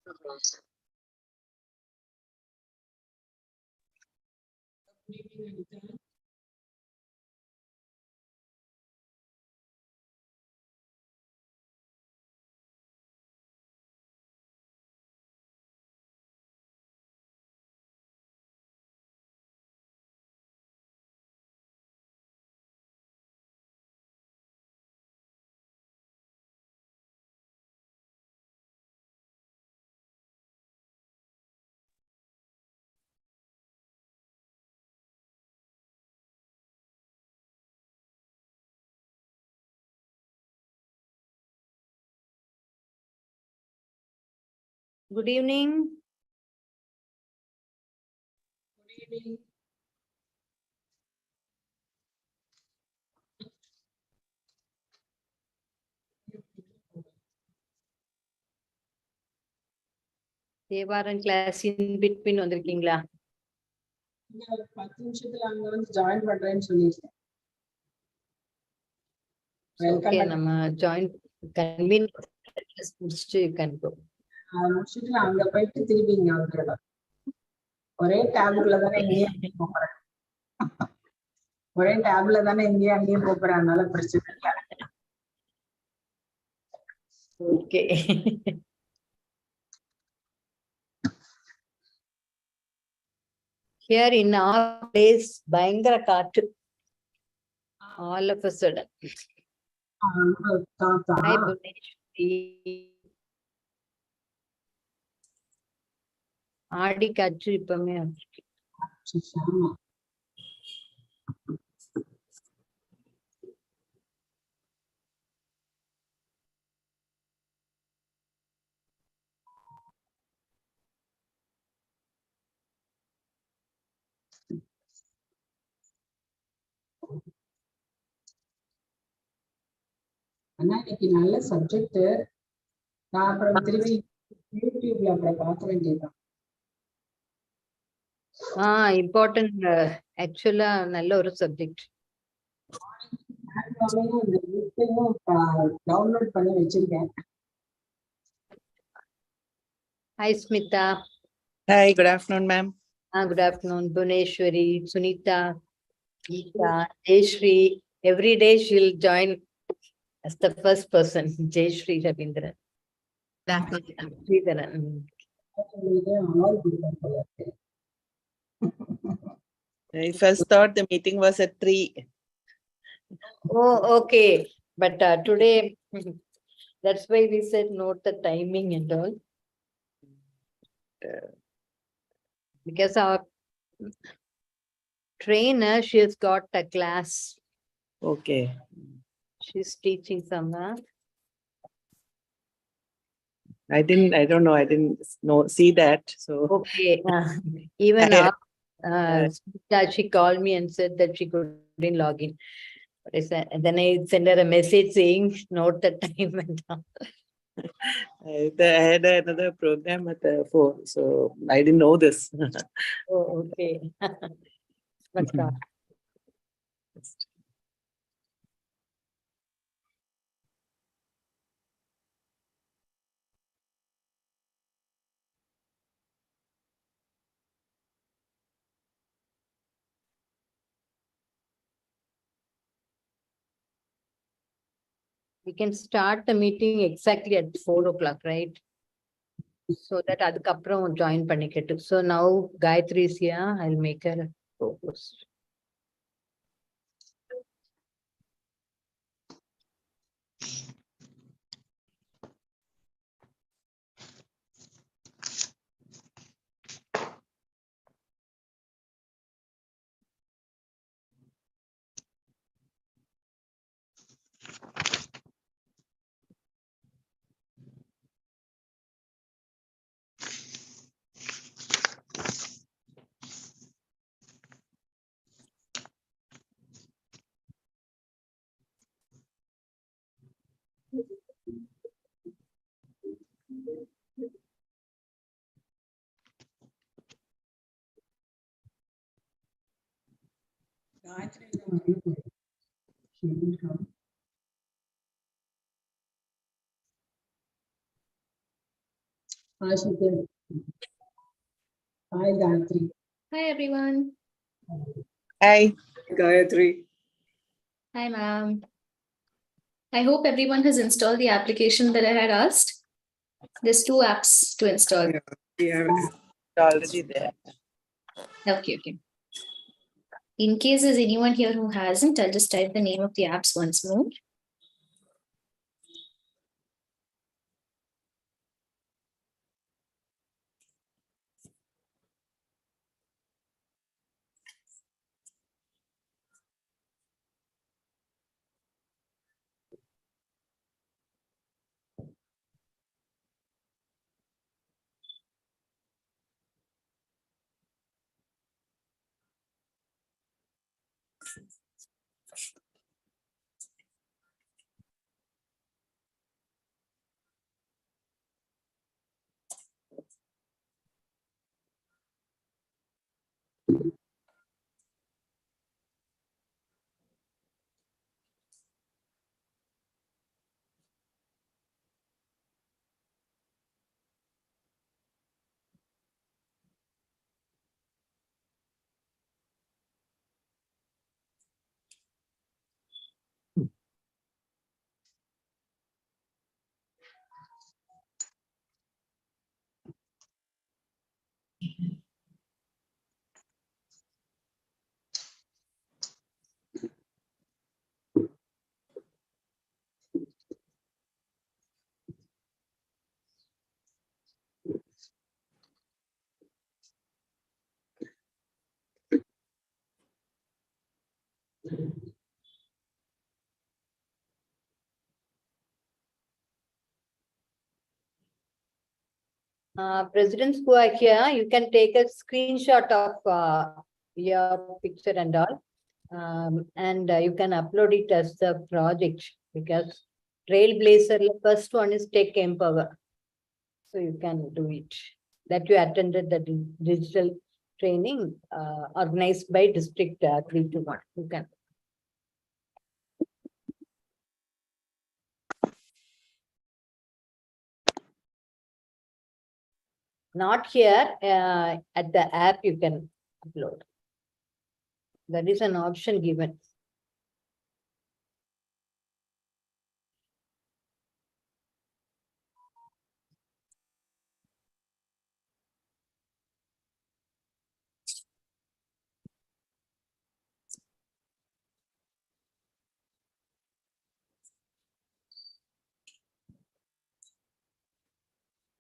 Good evening, Anitha. Good evening. Good evening. Thevaram class in between வந்திருக்கீங்களா? இங்க ஒரு 10 நிமிஷத்துல அங்க வந்து ஜாயின் பண்றேன்னு சொல்லிருக்கேன். ஓகே, நம்ம ஜாயின் கன்வீன் முடிச்சுட்டு you can go. முடிச்சுட்டு அங்க போயிட்டு திருப்பி இங்க வந்துடலாம். ஒரே டேபுக்குள்ள தானே இங்கேயே போறேன். ஒரே டேப்ல தானே இங்கேயே அங்கேயும் போறேன், அதனால பிரச்சனை இல்லை. Okay. Here in our place, பயங்கர காற்று. All of a sudden. Hi, Bhuvneshwari. ஆடி காற்று இப்பமே வந்துருக்கு. ஆனா இன்னைக்கு நல்ல சப்ஜெக்ட். நான் அப்புறம் திரும்பி யூடியூப்ல அப்புறம் பார்க்க வேண்டியதுதான். இம்பார்ட்டன்ட், ஆக்சுவலா நல்ல ஒரு சப்ஜெக்ட். டவுன்லோட் பண்ணி வச்சிருக்கேன். Hi, Smita. Hi, good afternoon, ma'am. Good afternoon, Bhuvneshwari, Sunita, Geeta, Jayashree. Every day she'll join as the first person, Jayashree Ravindran. Sridharan. I first thought the meeting was at 3. Oh, okay. But today, that's why we said note the timing and all. Because our trainer, she has got a class. Okay. She's teaching somewhere. I don't know. I didn't see that. So Okay. Even she called me and said that she couldn't log in. But I said, and then I sent her a message saying, note the time and all. I had another program at 4, so I didn't know this. Oh, okay. But, we can start the meeting exactly at 4 o'clock, right? So that adukapram join panikettu. So now Gayatri is here. I'll make her focus. She can. Hi, Gayatri. Hi everyone. Hi. Gayatri. Hi ma'am. I hope everyone has installed the application that I had asked. There's 2 apps to install. Yeah, we have Already there. Okay. In case there's anyone here who hasn't, I'll just type the name of the apps once more. Presidents who are here, you can take a screenshot of your picture and all. And you can upload it as the project because Trailblazer, the first one is Tech Empower. So you can do it. That you attended the digital training organized by District 321. You can. Not here, at the app you can upload. That is an option given.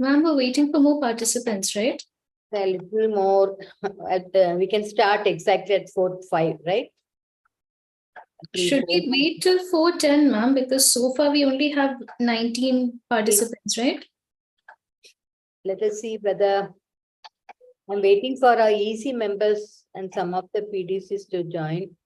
Ma'am, we're waiting for more participants, right? A little more we can start exactly at 4:05, right? Should we wait till 4:10, ma'am? Because so far we only have 19 participants, right? Let us see whether I'm waiting for our EC members and some of the PDCs to join.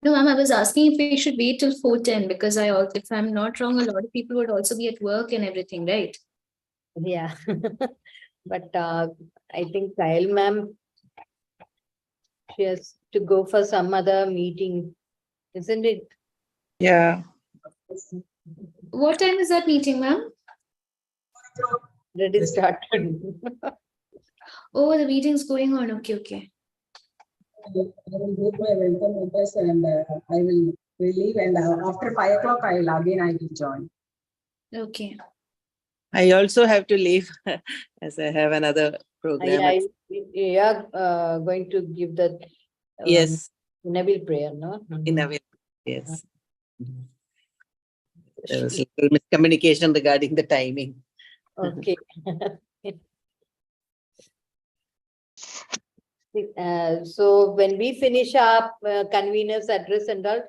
No, ma'am, I was asking if we should wait till 4:10 because if I'm not wrong, a lot of people would also be at work and everything, right? Yeah. But I think Kyle ma'am, she has to go for some other meeting, isn't it? Yeah. What time is that meeting, ma'am? Already started. Oh, the meeting's going on. Okay. I will do my welcome address and I will leave and after 5 o'clock I will join. Okay. I also have to leave as I have another program. You are going to give the Yes, Nabil prayer, no? in a way. Yes. There was a little miscommunication regarding the timing. Okay. So when we finish up convener's address and all,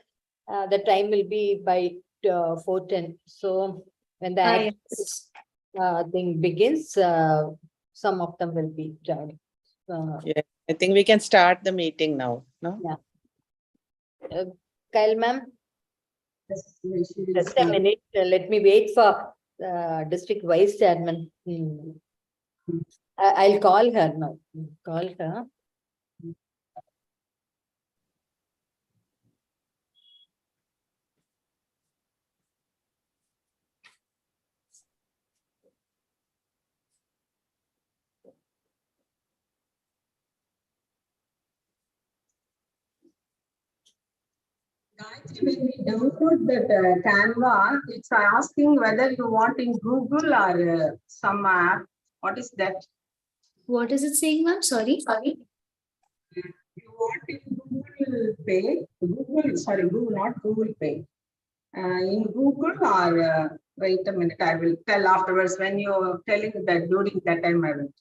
the time will be by 4:10. So when the Yes. thing begins, some of them will be joining. Yeah, I think we can start the meeting now. No? Yeah. Kyle ma'am, Yes, she will just a start. minute. Let me wait for district vice chairman. I'll call her now. Call her. Gayatri, when we download that Canva, it's asking whether you want in Google or some app. What is that? What is it saying, ma'am? Sorry. You want in Google Pay, Google, not Google Pay. In Google or wait a minute, I will tell afterwards when you're telling that during that time I will.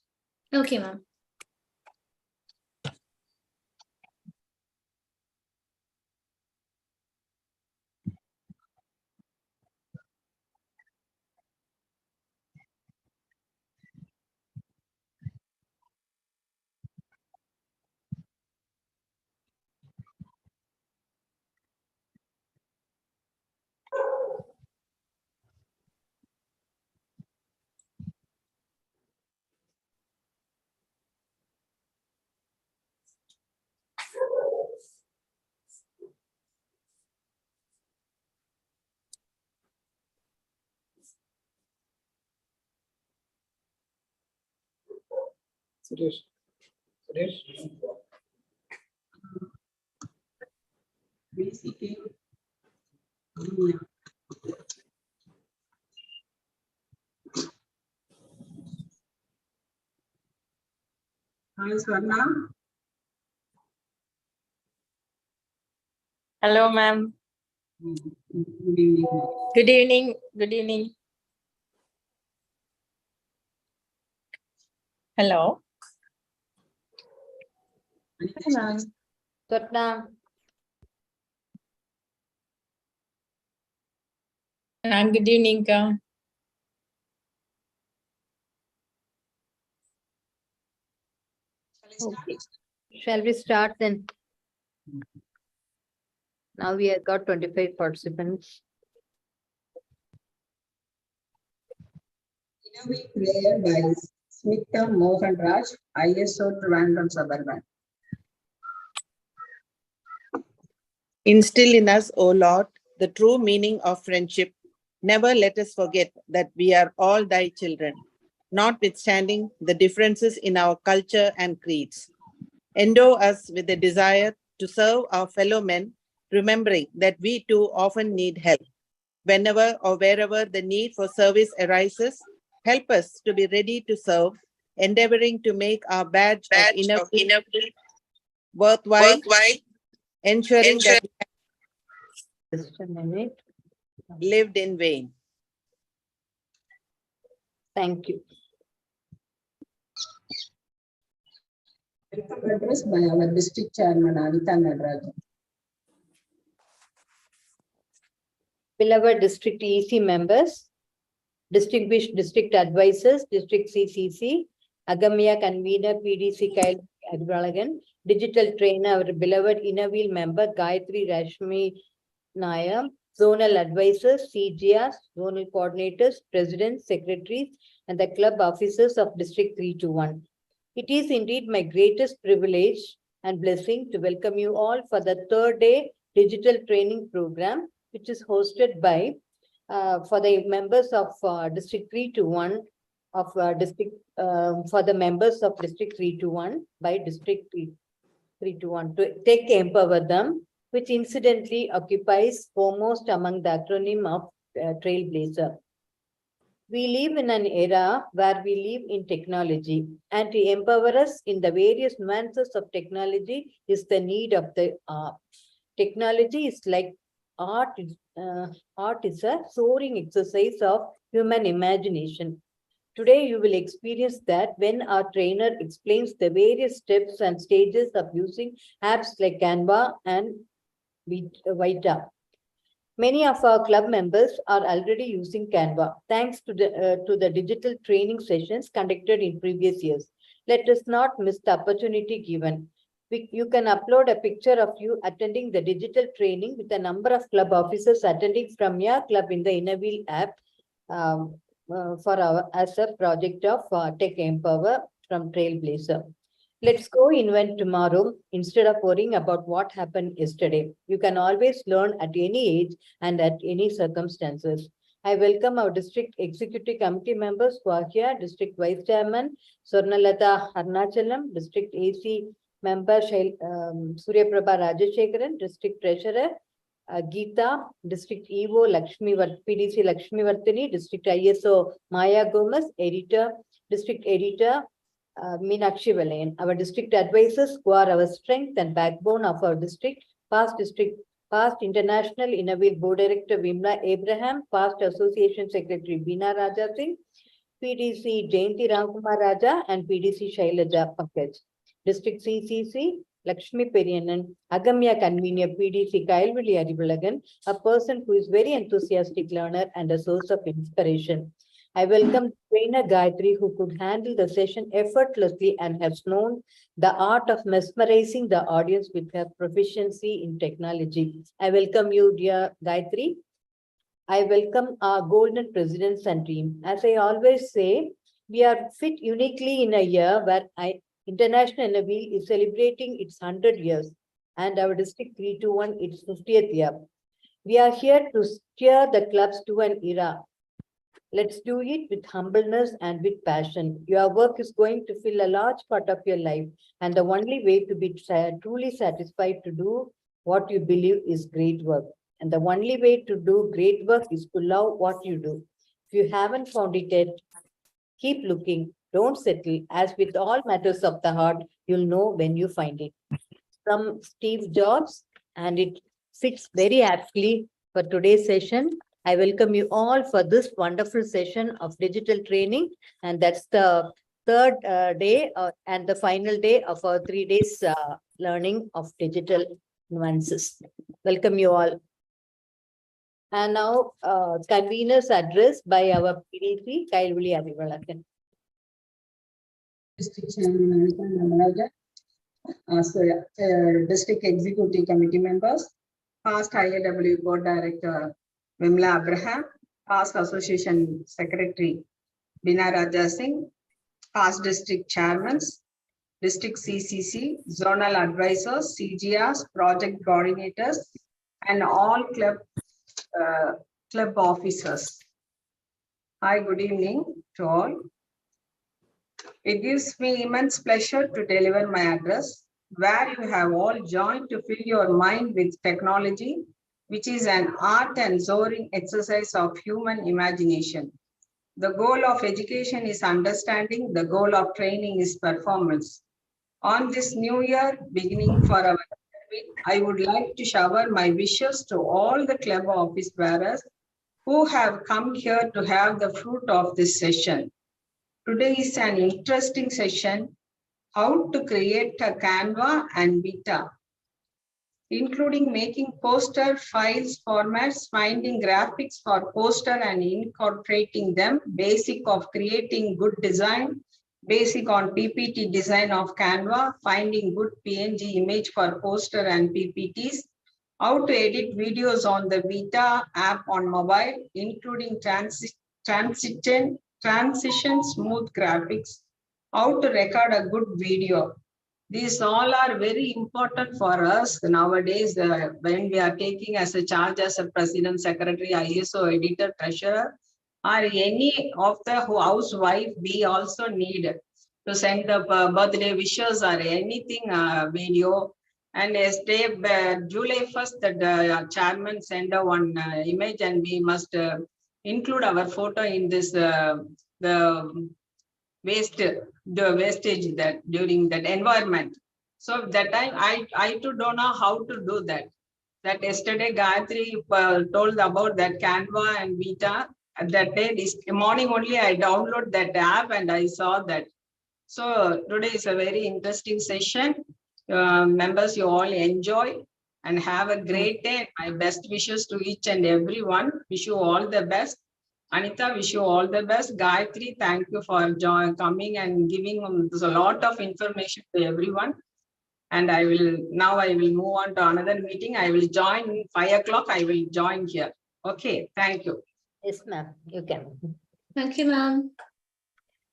Okay, ma'am. Basically, yeah. Hi, Swarna. Hello, ma'am. Good evening. Good evening. Good evening. Hello. Ma'am. Swapna, Good evening, ka. okay. Shall we start then? Now we have got 25 participants. In a week prayer by Smita Mohan Raj, ISO Trivandrum Suburban. Instill in us, O Lord, the true meaning of friendship. Never let us forget that we are all thy children, notwithstanding the differences in our culture and creeds. Endow us with a desire to serve our fellow men, remembering that we too often need help. Whenever or wherever the need for service arises, help us to be ready to serve, endeavoring to make our badge of inner worthwhile, ensuring that Just a minute. we lived in vain. Thank you. Welcome address by our district chairman, Anitha Natarajan. Beloved district EC members, distinguished district advisors, district CCC, Agamya convener PDC Kyle Agralagan, digital trainer, our beloved inner wheel member Gayatri Rashmi Naya, zonal advisors, CGRs, zonal coordinators, presidents, secretaries, and the club officers of District 321. It is indeed my greatest privilege and blessing to welcome you all for the third day digital training program, which is hosted by for the members of District 321 of for the members of District 321 by District 321 to take empower them, which incidentally occupies foremost among the acronym of Trailblazer. We live in an era where we live in technology, and to empower us in the various nuances of technology is the need of the hour. Technology is like art. Art is a soaring exercise of human imagination. Today, you will experience that when our trainer explains the various steps and stages of using apps like Canva and Vita. Many of our club members are already using Canva, thanks to the digital training sessions conducted in previous years. Let us not miss the opportunity given. You can upload a picture of you attending the digital training with a number of club officers attending from your club in the InnerWheel app as a project of Tech Empower from Trailblazer. Let's go invent tomorrow instead of worrying about what happened yesterday. You can always learn at any age and at any circumstances. I welcome our district executive committee members who are here, district vice chairman, Swarnalata Arnachalam, district AC member Surya Prabha Rajashekaran, district treasurer, Geeta, District EO PDC Lakshmi Vartini, District ISO Maya Gomez, Editor, District Editor Meenakshi Valayan. Our district advisors who are our strength and backbone of our district, past international Innovate Board Director Vimla Abraham, past Association Secretary Veena Raja Singh, PDC Jayanti Ramkumar Raja and PDC Shailaja Pankaj. District CCC Lakshmi Periyanan, Agamya Convener PDC Kailvili Arivulagan, a person who is very enthusiastic learner and a source of inspiration. I welcome trainer Gayatri, who could handle the session effortlessly and has known the art of mesmerizing the audience with her proficiency in technology. I welcome you, dear Gayatri. I welcome our golden presidents and team. As I always say, we are fit uniquely in a year where International Innovate is celebrating its 100 years and our District 321 its 50th year. We are here to steer the clubs to an era. Let's do it with humbleness and with passion. Your work is going to fill a large part of your life, and the only way to be truly satisfied to do what you believe is great work. And the only way to do great work is to love what you do. If you haven't found it yet, keep looking, don't settle. As with all matters of the heart, you'll know when you find it. From Steve Jobs, and it fits very aptly for today's session. I welcome you all for this wonderful session of digital training. And that's the third day and the final day of our 3 days learning of digital nuances. Welcome you all. And now convener's address by our PDC, Kailvili Arivulagan. District Chairman Anitha Natarajan, District Executive Committee members, past IAW Board Director Vimla Abraham, past Association Secretary Veena Raja Singh, past District Chairmen, District CCC, Zonal Advisors, CGRs, Project Coordinators, and all club officers. Hi, good evening to all. It gives me immense pleasure to deliver my address, where you have all joined to fill your mind with technology, which is an art and soaring exercise of human imagination. The goal of education is understanding, the goal of training is performance. On this new year, beginning for our week, I would like to shower my wishes to all the club office bearers who have come here to have the fruit of this session. Today is an interesting session, how to create a Canva and Beta, including making poster files formats, finding graphics for poster and incorporating them, basic of creating good design, basic on PPT design of Canva, finding good PNG image for poster and PPTs, how to edit videos on the Beta app on mobile, including transition smooth graphics, how to record a good video. These all are very important for us nowadays when we are taking as a charge as a president, secretary, ISO, editor, treasurer, or any of the housewife. We also need to send the birthday wishes or anything video. And yesterday, July 1st, the chairman sent one image, and we must include our photo in this the wastage that during that environment. So that time I too don't know how to do that. That yesterday Gayatri told about that Canva and Beta. At that day, this morning only I download that app and I saw that. So today is a very interesting session. Members, you all enjoy and have a great day. My best wishes to each and everyone. Wish you all the best. Anitha, wish you all the best. Gayatri, thank you for coming and giving a lot of information to everyone. And I will move on to another meeting. I will join 5 o'clock. I will join here. Okay, thank you. Yes, ma'am, you can. Thank you, ma'am.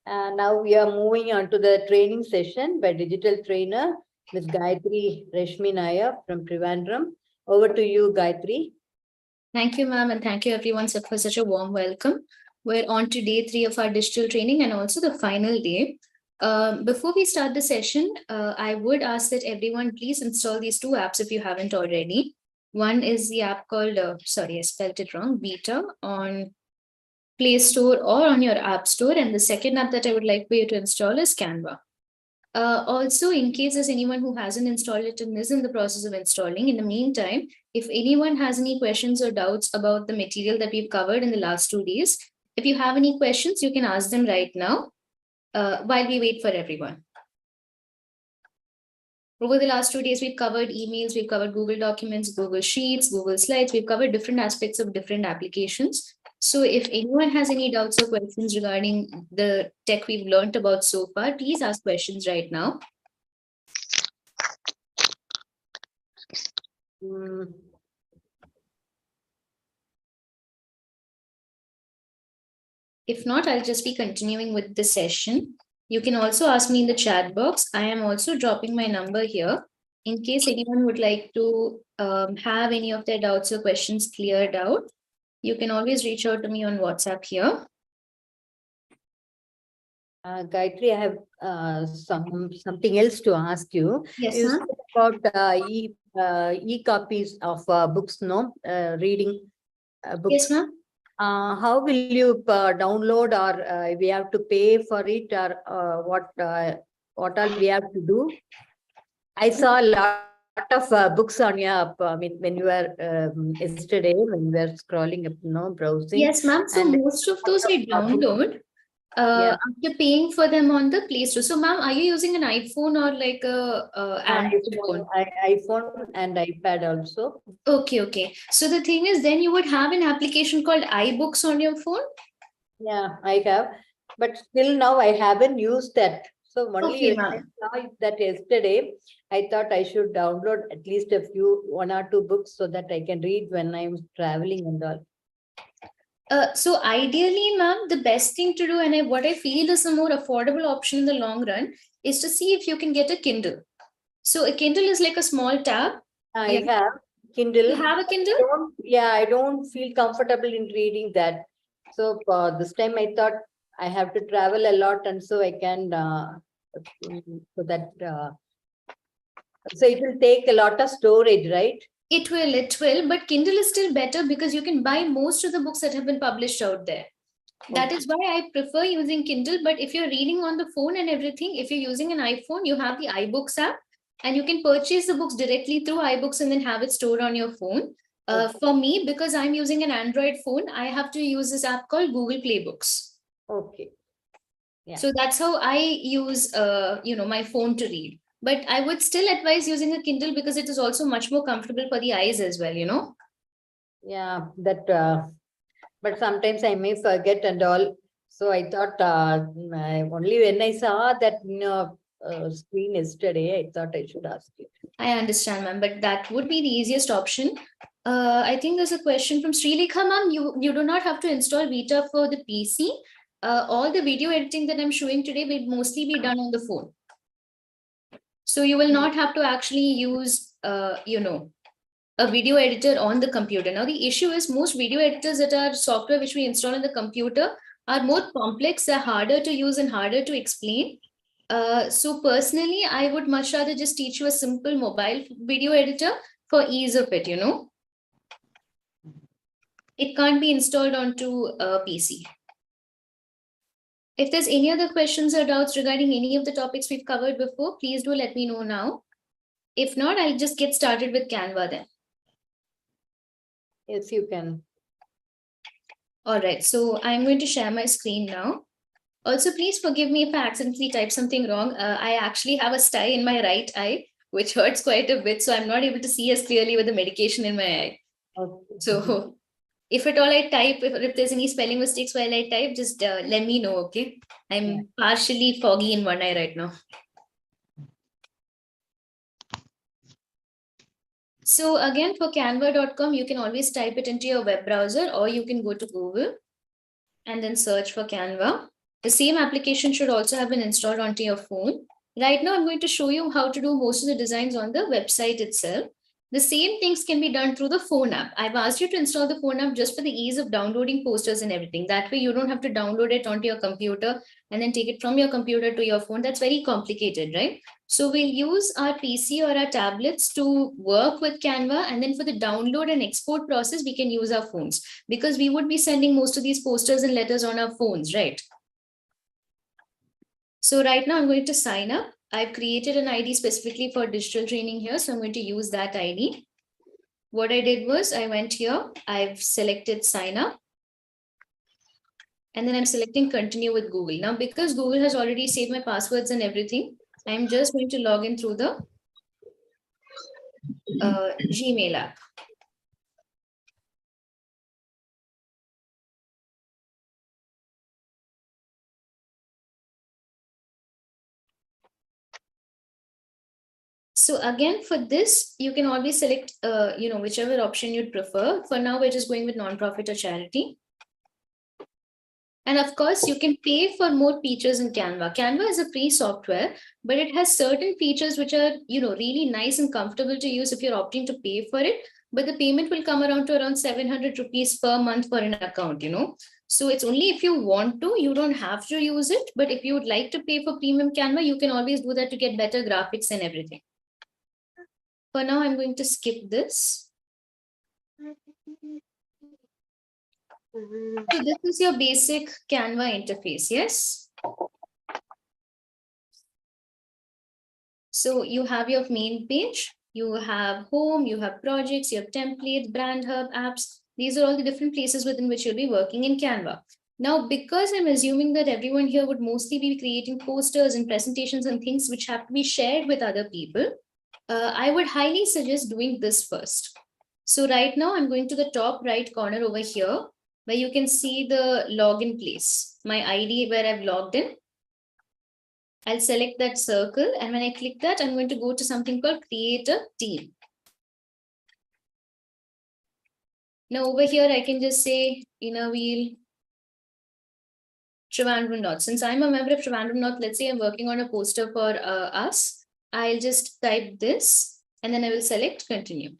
Now we are moving on to the training session by digital trainer, Ms. Gayatri Rashmi Nair from Trivandrum. Over to you, Gayatri. Thank you, ma'am, and thank you everyone for such a warm welcome. We're on to day 3 of our digital training and also the final day. Before we start the session, I would ask that everyone please install these 2 apps if you haven't already. One is the app called, sorry, I spelled it wrong, Beta on Play Store or on your App Store. And the second app that I would like for you to install is Canva. Also, in case there's anyone who hasn't installed it and is in the process of installing, in the meantime, if anyone has any questions or doubts about the material that we've covered in the last 2 days, if you have any questions, you can ask them right now while we wait for everyone. Over the last 2 days, we've covered emails, we've covered Google Documents, Google Sheets, Google Slides, we've covered different aspects of different applications. So if anyone has any doubts or questions regarding the tech we've learned about so far, please ask questions right now. If not, I'll just be continuing with the session. You can also ask me in the chat box. I am also dropping my number here in case anyone would like to have any of their doubts or questions cleared out. You can always reach out to me on WhatsApp here. Gayatri, I have something else to ask you. Yes, You ma'am. said about e-copies of books, no? Reading books. Yes, ma'am. How will you download, or we have to pay for it, or what all we have to do? I saw a lot of books on your app. I mean, when you were yesterday, when you were scrolling up, browsing. Yes, ma'am. So and most of those I download Yeah. after paying for them on the Play Store. So, ma'am, are you using an iPhone or like a Android phone? iPhone and iPad also. Okay, okay. So the thing is, then you would have an application called iBooks on your phone. Yeah, I have, but still now I haven't used that. So only Okay, when I ma'am. saw that yesterday, I thought I should download at least one or two books so that I can read when I'm traveling and all. So ideally, ma'am, the best thing to do, and what I feel is a more affordable option in the long run, is to see if you can get a Kindle. So a Kindle is like a small tab. I Yeah. have Kindle. You have a Kindle? I don't feel comfortable in reading that. So this time I thought I have to travel a lot, and so I can so that so it will take a lot of storage, right? It will, but Kindle is still better because you can buy most of the books that have been published out there. That is why I prefer using Kindle. But if you're reading on the phone and everything, if you're using an iPhone, you have the iBooks app and you can purchase the books directly through iBooks and then have it stored on your phone. For me, because I'm using an Android phone, I have to use this app called Google Play Books. Okay. Yeah. So that's how I use, my phone to read. But I would still advise using a Kindle because it is also much more comfortable for the eyes as well, Yeah, that, but sometimes I may forget and all. So I thought only when I saw that screen yesterday, I thought I should ask you. I understand, ma'am, but that would be the easiest option. I think there's a question from Srilekha, ma'am. You do not have to install Vita for the PC. All the video editing that I'm showing today will mostly be done on the phone. So you will not have to actually use, a video editor on the computer. Now, the issue is most video editors that are software which we install on the computer are more complex, they're harder to use and harder to explain. So personally, I would much rather just teach you a simple mobile video editor for ease of it, It can't be installed onto a PC. If there's any other questions or doubts regarding any of the topics we've covered before, please do let me know now. If not, I'll just get started with Canva then. Yes, you can. All right, so I'm going to share my screen now. Also, please forgive me if I accidentally type something wrong. I actually have a sty in my right eye, which hurts quite a bit. So I'm not able to see as clearly with the medication in my eye. Okay. So if at all I type, if there's any spelling mistakes while I type, just let me know, okay? I'm partially foggy in one eye right now. So again, for canva.com, you can always type it into your web browser or you can go to Google and then search for Canva. The same application should also have been installed onto your phone. Right now, I'm going to show you how to do most of the designs on the website itself. The same things can be done through the phone app. I've asked you to install the phone app just for the ease of downloading posters and everything. That way you don't have to download it onto your computer and then take it from your computer to your phone. That's very complicated, right? So we'll use our PC or our tablets to work with Canva, and then for the download and export process, we can use our phones, because we would be sending most of these posters and letters on our phones, right? So right now I'm going to sign up. I've created an ID specifically for digital training here, so I'm going to use that ID. What I did was I went here, I've selected sign up, and then I'm selecting continue with Google. Now, because Google has already saved my passwords and everything, I'm just going to log in through the Gmail app. So again, for this, you can always select, whichever option you'd prefer. For now, we're just going with nonprofit or charity. And of course, you can pay for more features in Canva. Canva is a free software, but it has certain features which are, really nice and comfortable to use if you're opting to pay for it. But the payment will come around to around 700 rupees per month for an account, So it's only if you want to, you don't have to use it. But if you would like to pay for premium Canva, you can always do that to get better graphics and everything. For now, I'm going to skip this. So this is your basic Canva interface, yes? So you have your main page, you have home, you have projects, you have templates, brand hub, apps. These are all the different places within which you'll be working in Canva. Now, because I'm assuming that everyone here would mostly be creating posters and presentations and things which have to be shared with other people, I would highly suggest doing this first. So right now I'm going to the top right corner over here, where you can see the login place, my ID where I've logged in. I'll select that circle, and when I click that, I'm going to go to something called create a team. Now over here, I can just say inner wheel Trivandrum North. Since I'm a member of Trivandrum North, let's say I'm working on a poster for us. I'll just type this, and then I will select continue.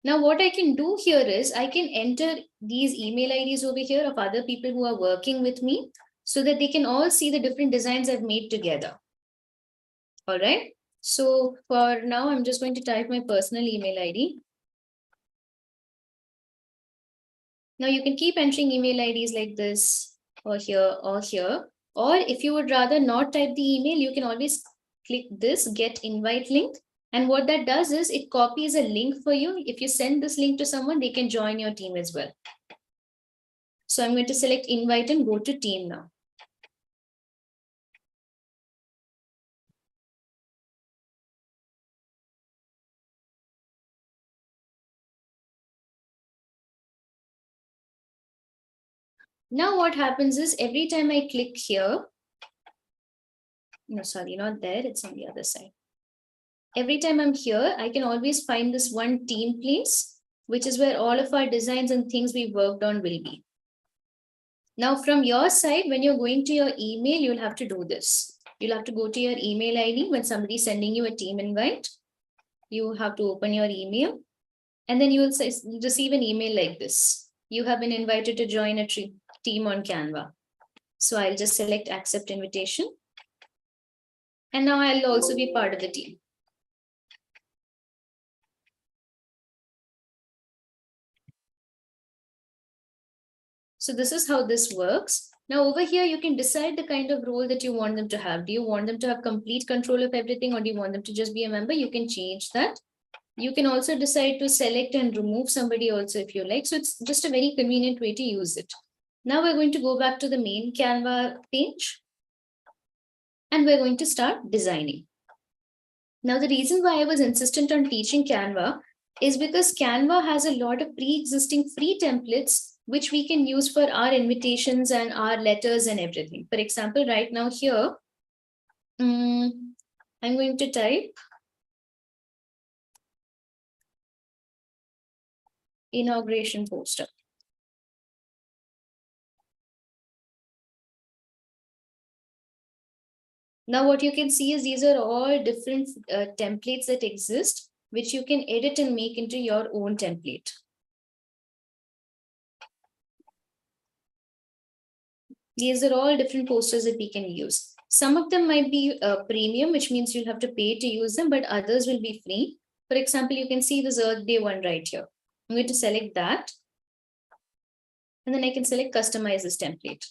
Now, what I can do here is I can enter these email IDs over here of other people who are working with me, so that they can all see the different designs I've made together. All right. So for now, I'm just going to type my personal email ID. Now you can keep entering email IDs like this, or here, or here. Or if you would rather not type the email, you can always click this get invite link. And what that does is it copies a link for you. If you send this link to someone, they can join your team as well. So I'm going to select invite and go to team now. Now what happens is every time I click here, no, sorry, not there, it's on the other side. Every time I'm here, I can always find this one team place, which is where all of our designs and things we worked on will be. Now from your side, when you're going to your email, you'll have to do this. You'll have to go to your email ID when somebody's sending you a team invite. You have to open your email, and then you will receive an email like this. You have been invited to join a team on Canva. So I'll just select accept invitation. And now I'll also be part of the team. So this is how this works. Now over here, you can decide the kind of role that you want them to have. Do you want them to have complete control of everything, or do you want them to just be a member? You can change that. You can also decide to select and remove somebody also if you like. So it's just a very convenient way to use it. Now we're going to go back to the main Canva page, and we're going to start designing. Now, the reason why I was insistent on teaching Canva is because Canva has a lot of pre-existing free templates which we can use for our invitations and our letters and everything. For example, right now here, I'm going to type inauguration poster. Now, what you can see is these are all different templates that exist, which you can edit and make into your own template. These are all different posters that we can use. Some of them might be premium, which means you'll have to pay to use them, but others will be free. For example, you can see this Earth Day one right here. I'm going to select that. And then I can select customize this template.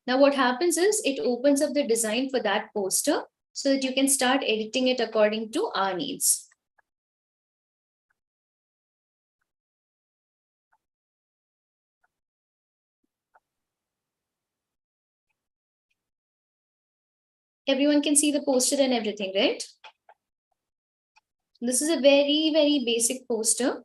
Now what happens is it opens up the design for that poster so that you can start editing it according to our needs. Everyone can see the poster and everything, right? This is a very, very basic poster.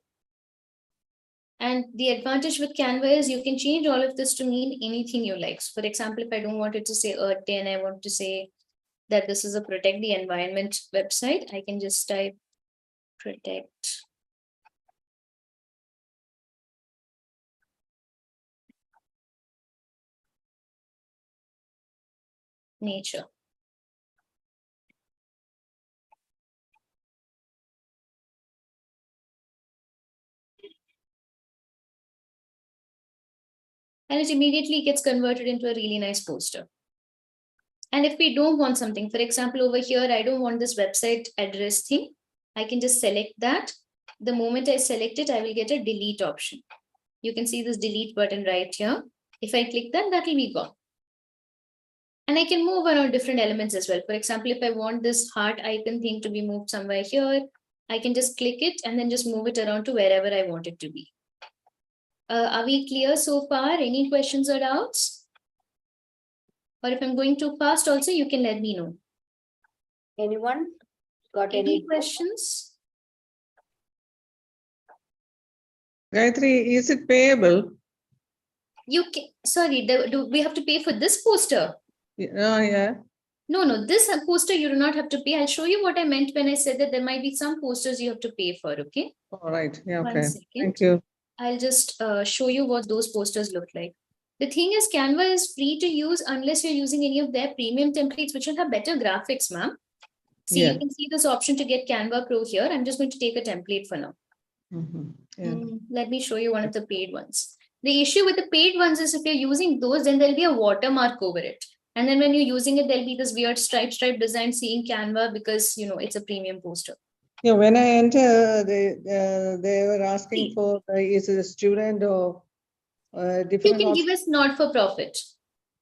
And the advantage with Canva is you can change all of this to mean anything you like. So for example, if I don't want it to say Earth Day and I want to say that this is a protect the environment website, I can just type protect nature. And it immediately gets converted into a really nice poster. And if we don't want something, for example, over here, I don't want this website address thing. I can just select that. The moment I select it, I will get a delete option. You can see this delete button right here. If I click that, that will be gone. And I can move around different elements as well. For example, if I want this heart icon thing to be moved somewhere here, I can just click it and then just move it around to wherever I want it to be. Are we clear so far? Any questions or doubts? Or if I'm going too fast also, you can let me know. Anyone got Any questions? Gayatri, is it payable? You can, sorry, do we have to pay for this poster? Yeah. No, this poster you do not have to pay. I'll show you what I meant when I said that there might be some posters you have to pay for, okay? All right. Yeah, okay. 1 second. Thank you. I'll just show you what those posters look like. The thing is, Canva is free to use unless you're using any of their premium templates, which will have better graphics, ma'am. See, Yeah. you can see this option to get Canva Pro here. I'm just going to take a template for now. Yeah. Let me show you one of the paid ones. The issue with the paid ones is if you're using those, then there'll be a watermark over it. And then when you're using it, there'll be this weird stripe design seeing Canva because, you know, it's a premium poster. Yeah, when I enter, they were asking for is it a student or You different. can give us not for profit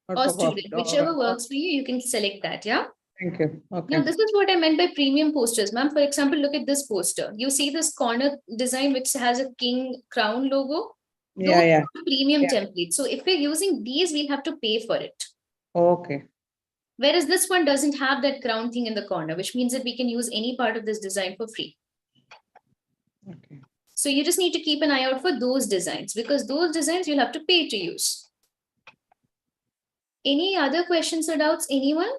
or student, All whichever right. works for you, you can select that, yeah? Thank you. Okay. Now, this is what I meant by premium posters, ma'am. For example, look at this poster. You see this corner design, which has a king crown logo? Those Yeah. are premium Yeah. templates. So if we're using these, we'll have to pay for it. Okay. Whereas this one doesn't have that crown thing in the corner, which means that we can use any part of this design for free. Okay. So you just need to keep an eye out for those designs because those designs you'll have to pay to use. Any other questions or doubts, anyone?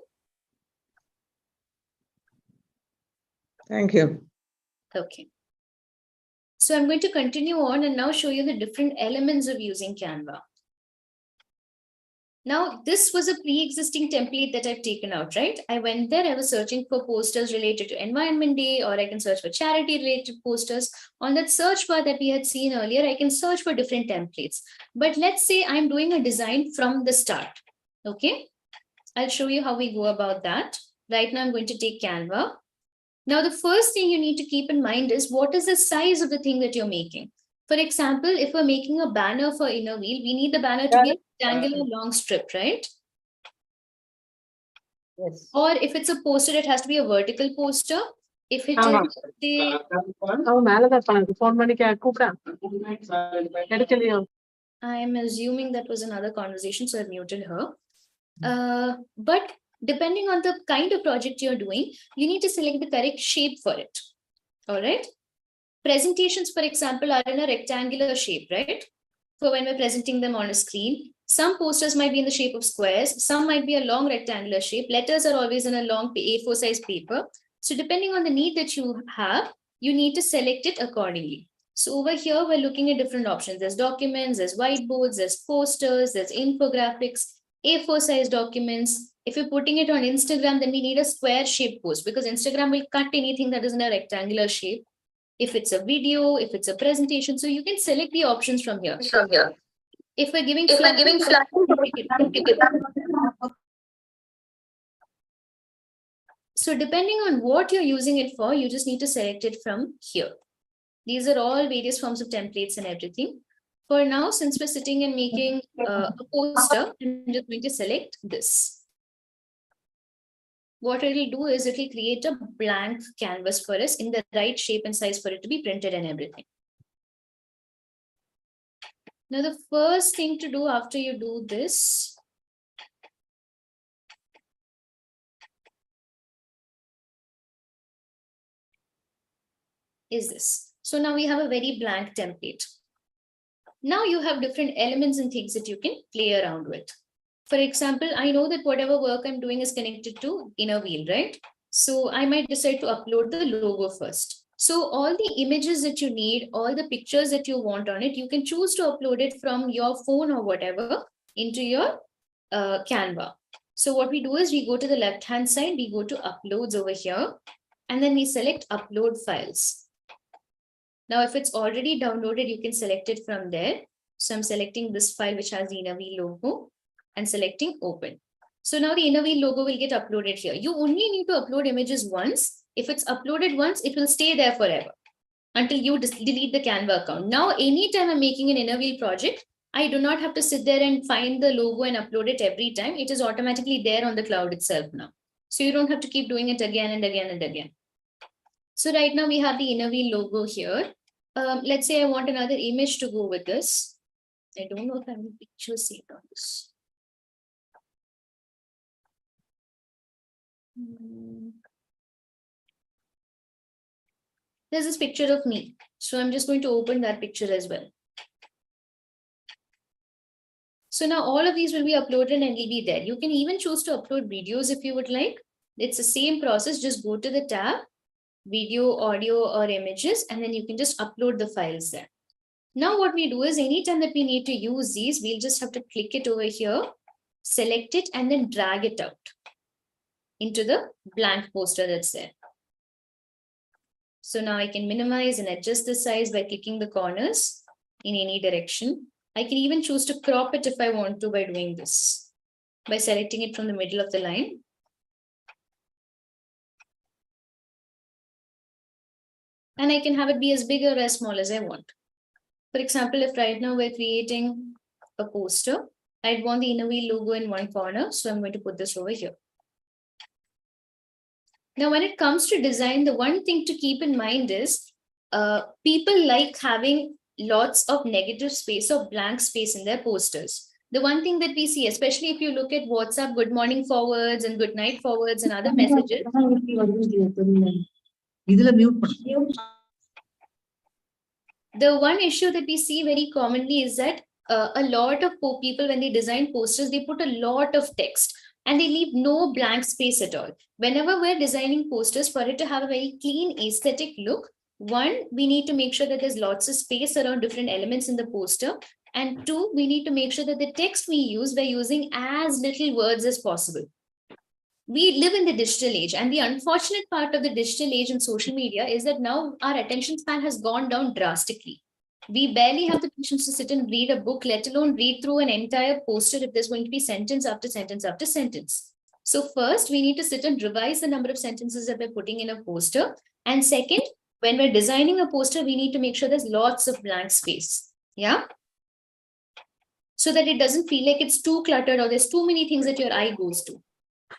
Thank you. Okay. So I'm going to continue on and now show you the different elements of using Canva. Now, this was a pre-existing template that I've taken out, right? I went there, I was searching for posters related to Environment Day, or I can search for charity related posters. On that search bar that we had seen earlier, I can search for different templates. But let's say I'm doing a design from the start, okay? I'll show you how we go about that. Right now, I'm going to take Canva. Now, the first thing you need to keep in mind is what is the size of the thing that you're making? For example, if we're making a banner for Inner Wheel, we need the banner to be a rectangular long strip, right? Yes. Or if it's a poster, it has to be a vertical poster. If it is the I am assuming that was another conversation, so I've muted her. But depending on the kind of project you're doing, you need to select the correct shape for it. All right. Presentations, for example, are in a rectangular shape, right? For when we're presenting them on a screen. Some posters might be in the shape of squares. Some might be a long rectangular shape. Letters are always in a long A4 size paper. So depending on the need that you have, you need to select it accordingly. So over here, we're looking at different options. There's documents, there's whiteboards, there's posters, there's infographics, A4 size documents. If you're putting it on Instagram, then we need a square shaped post because Instagram will cut anything that is in a rectangular shape. If it's a video, if it's a presentation, so you can select the options from here. If we're giving flat, So depending on what you're using it for, you just need to select it from here. These are all various forms of templates and everything. For now, since we're sitting and making a poster, I'm just going to select this. What it will do is it will create a blank canvas for us in the right shape and size for it to be printed and everything. Now, the first thing to do after you do this is this. So now we have a very blank template. Now you have different elements and things that you can play around with. For example, I know that whatever work I'm doing is connected to inner wheel, right? So I might decide to upload the logo first. So all the images that you need, all the pictures that you want on it, you can choose to upload it from your phone or whatever into your Canva. So what we do is we go to the left-hand side, we go to uploads over here, and then we select upload files. Now, if it's already downloaded, you can select it from there. So I'm selecting this file, which has the inner wheel logo, and selecting open. So now the inner wheel logo will get uploaded here. You only need to upload images once. If it's uploaded once, it will stay there forever until you delete the Canva account. Now, anytime I'm making an inner wheel project, I do not have to sit there and find the logo and upload it every time. It is automatically there on the cloud itself now. So you don't have to keep doing it again and again and again. So right now we have the inner wheel logo here. Let's say I want another image to go with this. I don't know if I have a picture saved on this. There's this picture of me. So I'm just going to open that picture as well. So now all of these will be uploaded and will be there. You can even choose to upload videos if you would like. It's the same process. Just go to the tab, video, audio, or images, and then you can just upload the files there. Now what we do is anytime that we need to use these, we'll just have to click it over here, select it, and then drag it out into the blank poster that's there. So now I can minimize and adjust the size by clicking the corners in any direction. I can even choose to crop it if I want to by doing this, by selecting it from the middle of the line. And I can have it be as big or as small as I want. For example, if right now we're creating a poster, I'd want the inner wheel logo in one corner. So I'm going to put this over here. Now, when it comes to design, the one thing to keep in mind is people like having lots of negative space or blank space in their posters. The one thing that we see, especially if you look at WhatsApp good morning forwards and good night forwards and other messages. The one issue that we see very commonly is that a lot of people, when they design posters, they put a lot of text and they leave no blank space at all. Whenever we're designing posters, for it to have a very clean aesthetic look, one, we need to make sure that there's lots of space around different elements in the poster. And two, we need to make sure that the text we use, we're using as little words as possible. We live in the digital age, and the unfortunate part of the digital age and social media is that now our attention span has gone down drastically. We barely have the patience to sit and read a book, let alone read through an entire poster if there's going to be sentence after sentence after sentence. So first, we need to sit and revise the number of sentences that we're putting in a poster. And second, when we're designing a poster, we need to make sure there's lots of blank space. Yeah. So that it doesn't feel like it's too cluttered or there's too many things that your eye goes to.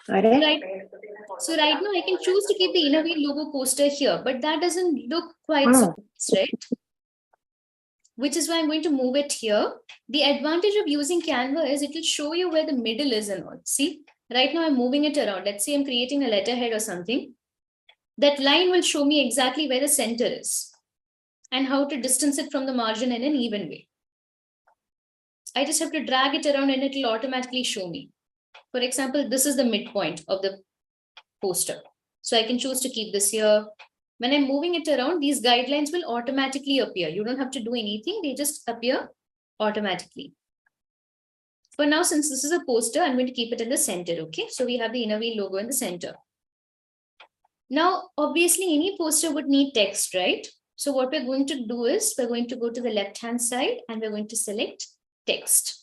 Right. So right now I can choose to keep the inner wheel logo poster here, but that doesn't look quite so nice, right? Which is why I'm going to move it here. The advantage of using Canva is it will show you where the middle is and all. See, right now I'm moving it around. Let's say I'm creating a letterhead or something. That line will show me exactly where the center is and how to distance it from the margin in an even way. I just have to drag it around and it will automatically show me. For example, this is the midpoint of the poster. So I can choose to keep this here. When I'm moving it around, these guidelines will automatically appear. You don't have to do anything. They just appear automatically. For now, since this is a poster, I'm going to keep it in the center. Okay. So we have the inner wheel logo in the center. Now, obviously, any poster would need text, right? So what we're going to do is we're going to go to the left-hand side and we're going to select text.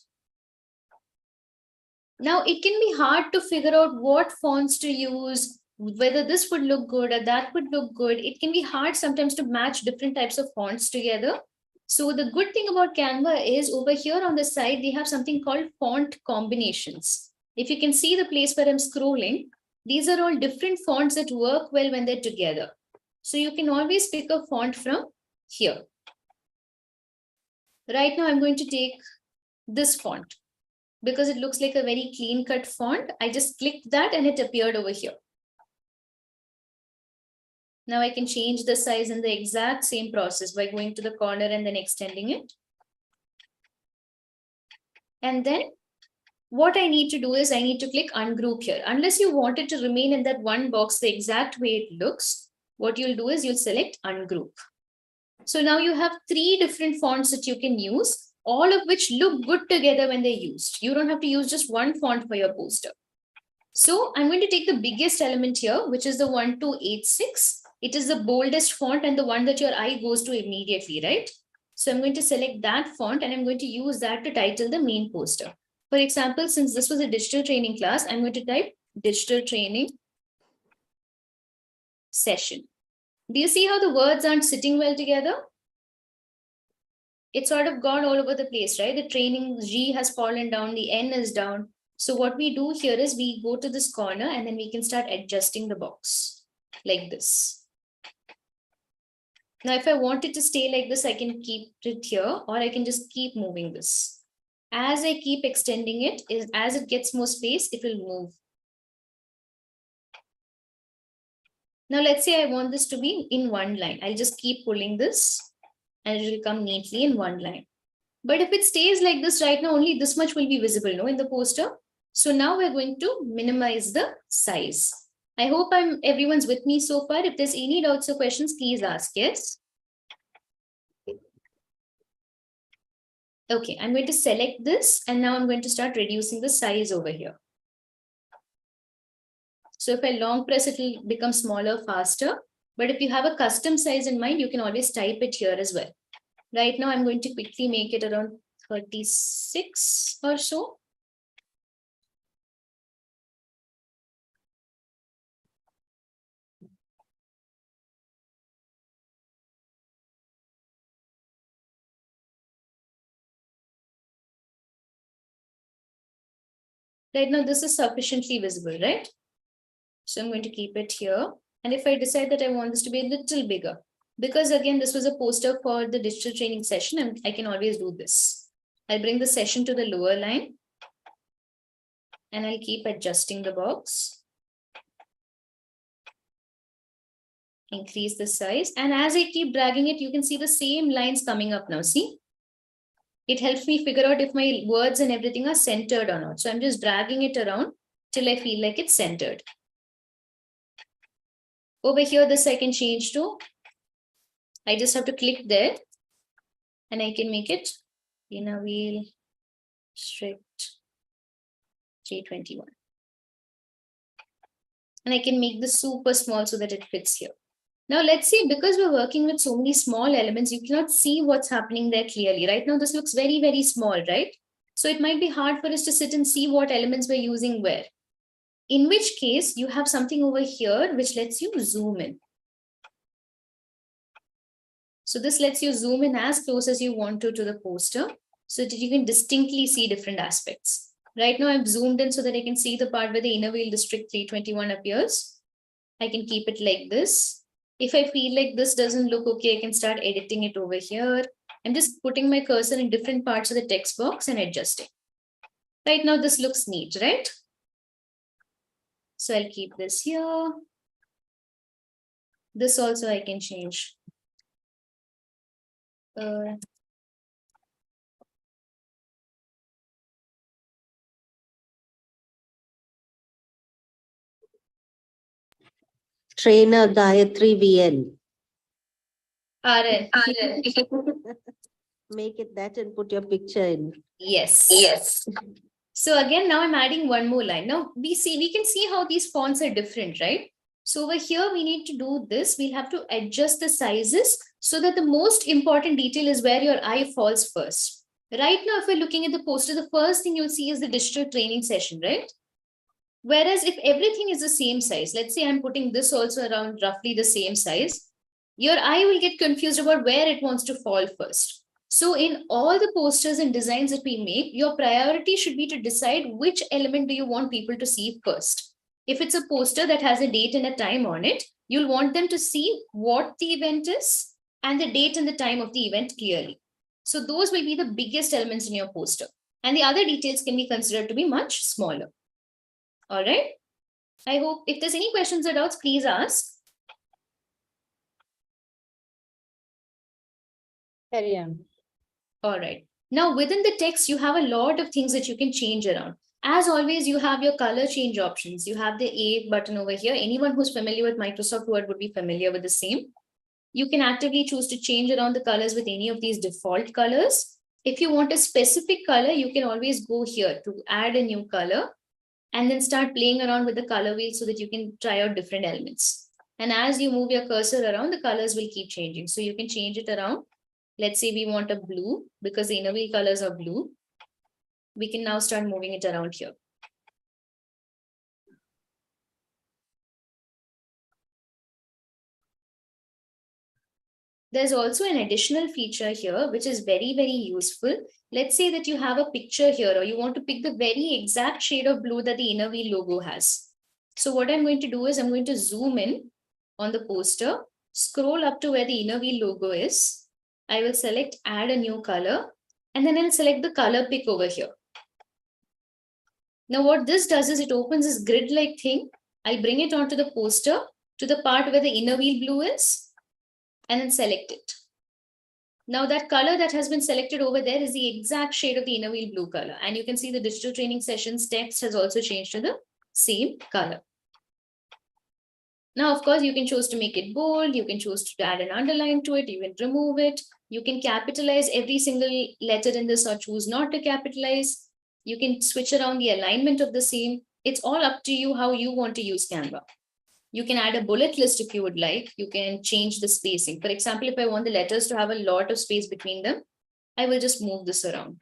Now, it can be hard to figure out what fonts to use, whether this would look good or that would look good. It can be hard sometimes to match different types of fonts together. So the good thing about Canva is over here on the side, they have something called font combinations. If you can see the place where I'm scrolling, these are all different fonts that work well when they're together. So you can always pick a font from here. Right now, I'm going to take this font because it looks like a very clean cut font. I just clicked that and it appeared over here. Now I can change the size in the exact same process by going to the corner and then extending it. And then what I need to do is I need to click ungroup here. Unless you want it to remain in that one box the exact way it looks, what you'll do is you'll select ungroup. So now you have 3 different fonts that you can use, all of which look good together when they're used. You don't have to use just one font for your poster. So I'm going to take the biggest element here, which is the 1286. It is the boldest font and the one that your eye goes to immediately, right? So I'm going to select that font and I'm going to use that to title the main poster. For example, since this was a digital training class, I'm going to type digital training session. Do you see how the words aren't sitting well together? It's sort of gone all over the place, right? The training G has fallen down, the N is down. So what we do here is we go to this corner and then we can start adjusting the box like this. Now, if I want it to stay like this, I can keep it here or I can just keep moving this. As I keep extending it, as it gets more space, it will move. Now, let's say I want this to be in one line. I'll just keep pulling this and it will come neatly in one line. But if it stays like this right now, only this much will be visible, no, in the poster. So now we're going to minimize the size. I hope everyone's with me so far. If there's any doubts or questions, please ask. Yes. Okay, I'm going to select this and now I'm going to start reducing the size over here. So if I long press, it will become smaller faster. But if you have a custom size in mind, you can always type it here as well. Right now, I'm going to quickly make it around 36 or so. Right now, this is sufficiently visible, right? So I'm going to keep it here. And if I decide that I want this to be a little bigger, because again, this was a poster for the digital training session, and I can always do this. I'll bring the session to the lower line and I'll keep adjusting the box. Increase the size. And as I keep dragging it, you can see the same lines coming up now. See? It helps me figure out if my words and everything are centered or not. So I'm just dragging it around till I feel like it's centered. Over here, this I can change to. I just have to click there and I can make it inner wheel strict 321. And I can make this super small so that it fits here. Now let's see, because we're working with so many small elements, you cannot see what's happening there clearly. Right now, this looks very, very small, right? So it might be hard for us to sit and see what elements we're using where. In which case, you have something over here which lets you zoom in. So this lets you zoom in as close as you want to the poster so that you can distinctly see different aspects. Right now, I've zoomed in so that I can see the part where the inner wheel district 321 appears. I can keep it like this. If I feel like this doesn't look okay, I can start editing it over here. I'm just putting my cursor in different parts of the text box and adjusting. Right now, this looks neat, right? So I'll keep this here. This also I can change. Trainer Gayatri VN. Make it that and put your picture in. Yes. Yes. So again, now I'm adding one more line. Now we can see how these fonts are different, right? So over here, we need to do this. We'll have to adjust the sizes so that the most important detail is where your eye falls first. Right now, if we're looking at the poster, the first thing you'll see is the digital training session, right? Whereas if everything is the same size, let's say I'm putting this also around roughly the same size, your eye will get confused about where it wants to fall first. So in all the posters and designs that we make, your priority should be to decide which element do you want people to see first. If it's a poster that has a date and a time on it, you'll want them to see what the event is and the date and the time of the event clearly. So those will be the biggest elements in your poster. And the other details can be considered to be much smaller. All right. I hope if there's any questions or doubts, please ask. Carry on. All right. Now within the text, you have a lot of things that you can change around. As always, you have your color change options. You have the A button over here. Anyone who's familiar with Microsoft Word would be familiar with the same. You can actively choose to change around the colors with any of these default colors. If you want a specific color, you can always go here to add a new color and then start playing around with the color wheel so that you can try out different elements. And as you move your cursor around, the colors will keep changing. So you can change it around. Let's say we want a blue because the inner wheel colors are blue. We can now start moving it around here. There's also an additional feature here, which is very, very useful. Let's say that you have a picture here, or you want to pick the very exact shade of blue that the inner wheel logo has. So what I'm going to do is I'm going to zoom in on the poster, scroll up to where the inner wheel logo is. I will select add a new color, and then I'll select the color pick over here. Now what this does is it opens this grid-like thing. I'll bring it onto the poster to the part where the inner wheel blue is, and then select it. Now that color that has been selected over there is the exact shade of the inner wheel blue color. And you can see the digital training sessions text has also changed to the same color. Now, of course, you can choose to make it bold. You can choose to add an underline to it. You can remove it. You can capitalize every single letter in this or choose not to capitalize. You can switch around the alignment of the same. It's all up to you how you want to use Canva. You can add a bullet list if you would like. You can change the spacing. For example, if I want the letters to have a lot of space between them, I will just move this around.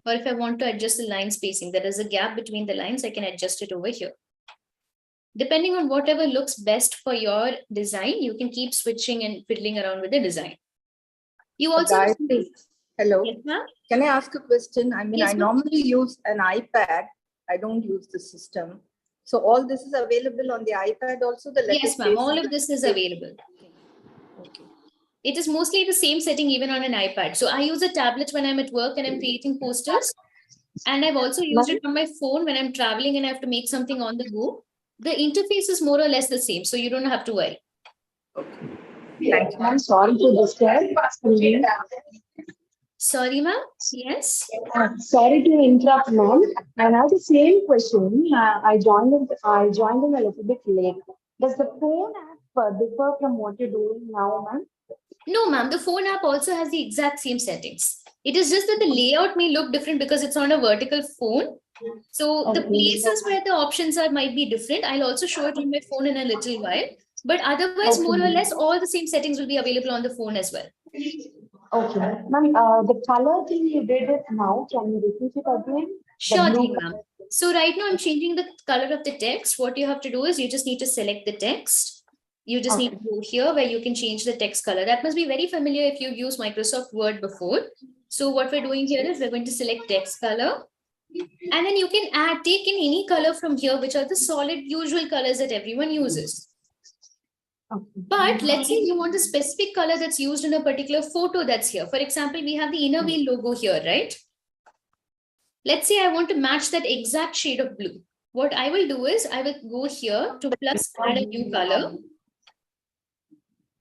Or if I want to adjust the line spacing, there is a gap between the lines, I can adjust it over here. Depending on whatever looks best for your design, you can keep switching and fiddling around with the design. You also Hello. Yes, ma'am? Can I ask a question? I mean, Yes, I ma'am. normally use an iPad. I don't use the system. So all this is available on the iPad also? The Yes, ma'am. All of this is available. Okay. It is mostly the same setting even on an iPad. So I use a tablet when I'm at work and I'm creating posters. And I've also used it on my phone when I'm traveling and I have to make something on the go. The interface is more or less the same, so you don't have to worry. Thank you. I'm sorry to disturb. Sorry, ma'am. Yes. Sorry to interrupt, ma'am. I have the same question. I joined in a little bit late. Does the phone app differ from what you're doing now, ma'am? No, ma'am. The phone app also has the exact same settings. It is just that the layout may look different because it's on a vertical phone. So the places where the options are might be different. I'll also show it on my phone in a little while. But otherwise, more or less, all the same settings will be available on the phone as well. Okay. Ma'am, the color thing you did it now, can you repeat it again? Sure thing, ma'am. So right now I'm changing the color of the text. What you have to do is you just need to select the text. You just need to go here where you can change the text color. That must be very familiar if you've used Microsoft Word before. So what we're doing here is we're going to select text color. And then you can take in any color from here, which are the solid usual colors that everyone uses. But let's say you want a specific color that's used in a particular photo that's here. For example, we have the inner wheel logo here, right? Let's say I want to match that exact shade of blue. What I will do is I will go here to plus add a new color.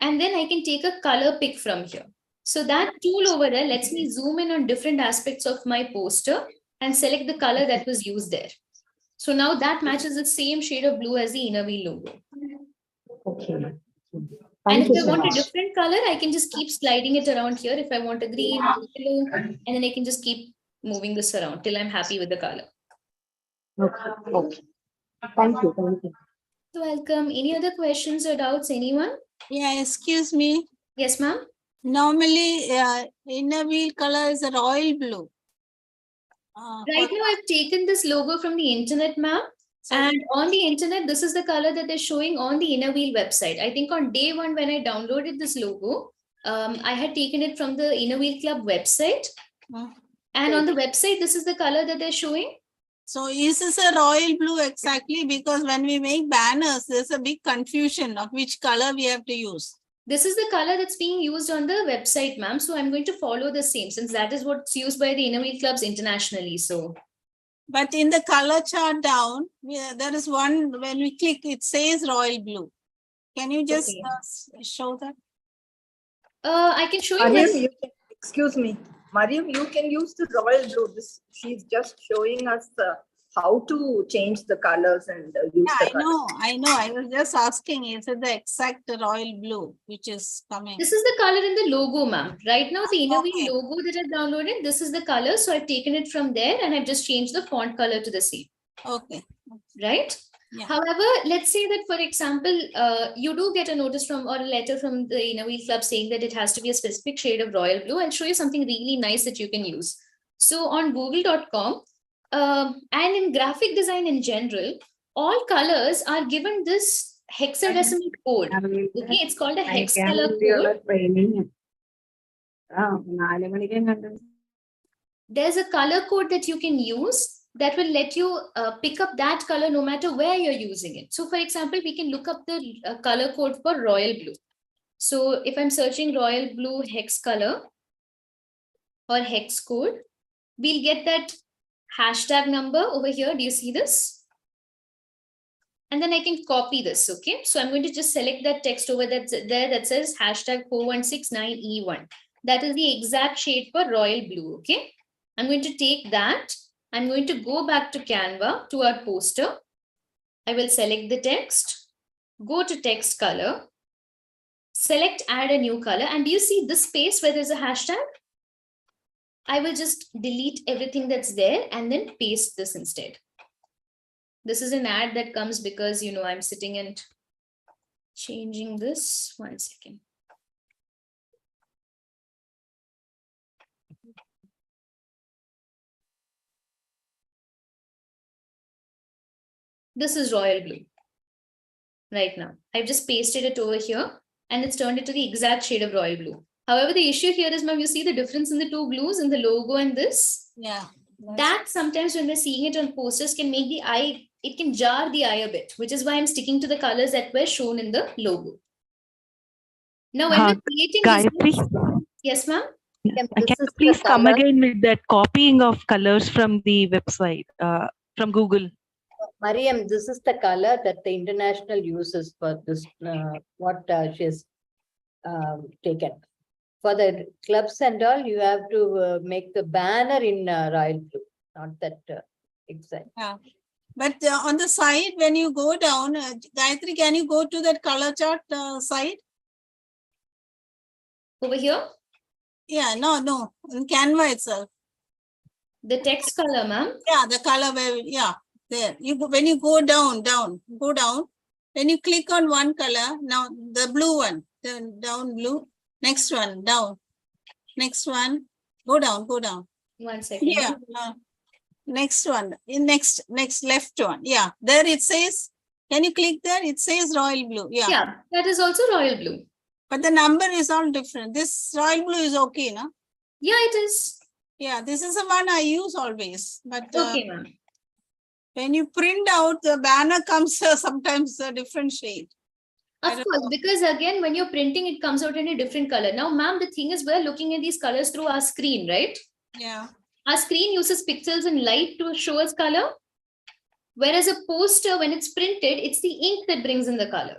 And then I can take a color pick from here. So that tool over there lets me zoom in on different aspects of my poster and select the color that was used there. So now that matches the same shade of blue as the inner wheel logo. Okay. And if I want a different color, I can just keep sliding it around here. If I want a green, yellow, and then I can just keep moving this around till I'm happy with the color. Okay. Okay. Thank you. Thank you. So welcome. Any other questions or doubts, anyone? Yeah, excuse me. Yes, ma'am. Normally, inner wheel color is a royal blue. Right now, I've taken this logo from the internet, ma'am. And on the internet, this is the color that they're showing on the Inner Wheel website. I think on day one, when I downloaded this logo, I had taken it from the Inner Wheel Club website. And on the website, this is the color that they're showing. So is this a royal blue exactly? Because when we make banners, there's a big confusion of which color we have to use. This is the color that's being used on the website, ma'am. So I'm going to follow the same, since that is what's used by the Inner Wheel Clubs internationally. So. But in the color chart down, there is one, when we click, it says royal blue. Can you just show that? I can show you. Mariam, you can, excuse me. Mariam, you can use the royal blue. She's just showing us how to change the colors and use the colors. I know. I was just asking, is it the exact royal blue which is coming? This is the color in the logo, ma'am. Right now, the Inner Wheel logo that I've downloaded, this is the color. So I've taken it from there and I've just changed the font color to the same. Okay. Right? Yeah. However, let's say that, for example, you do get a notice from or a letter from the Inner Wheel Club saying that it has to be a specific shade of royal blue. I'll show you something really nice that you can use. So on google.com, and in graphic design in general, all colors are given this hexadecimal code. Okay, it's called a hex color code. There's a color code that you can use that will let you pick up that color no matter where you're using it. So for example, we can look up the color code for royal blue. So if I'm searching royal blue hex color or hex code, we'll get that hashtag number over here. Do you see this? And then I can copy this. Okay. So I'm going to just select that text over there that says hashtag 4169E1. That is the exact shade for royal blue. Okay. I'm going to take that. I'm going to go back to Canva to our poster. I will select the text, go to text color, select add a new color. And do you see this space where there's a hashtag? I will just delete everything that's there and then paste this instead. This is an ad that comes because, you know, I'm sitting and changing this. 1 second. This is royal blue right now. I've just pasted it over here and it's turned into the exact shade of royal blue. However, the issue here is, ma'am, you see the difference in the two blues in the logo and this? Yeah. That sometimes when we're seeing it on posters can make the eye, it can jar the eye a bit, which is why I'm sticking to the colors that were shown in the logo. Now, when we're creating Gayatri, this, yes, ma'am. can you please come again with that copying of colors from the website, from Google? Mariam, this is the color that the international uses for this, what she has taken. For the clubs and all, you have to make the banner in royal blue, not that exact. Yeah. But on the side, when you go down, Gayatri, can you go to that color chart side? Over here? Yeah, no, in Canva itself. The text color, ma'am? Yeah, the color where, yeah, there. When you go down, when you click on one color, now the blue one, the down blue, next one, down, next one, go down. 1 second. Yeah, next one, in next left one. Yeah, there it says, can you click there? It says royal blue. Yeah, that is also royal blue. But the number is all different. This royal blue is okay, no? Yeah, it is. Yeah, this is the one I use always. But Okay, ma'am. when you print out, the banner comes sometimes a different shade. Of course, because again, when you're printing, it comes out in a different color. Now, ma'am, the thing is, we're looking at these colors through our screen, right? Yeah. Our screen uses pixels and light to show us color. Whereas a poster, when it's printed, it's the ink that brings in the color.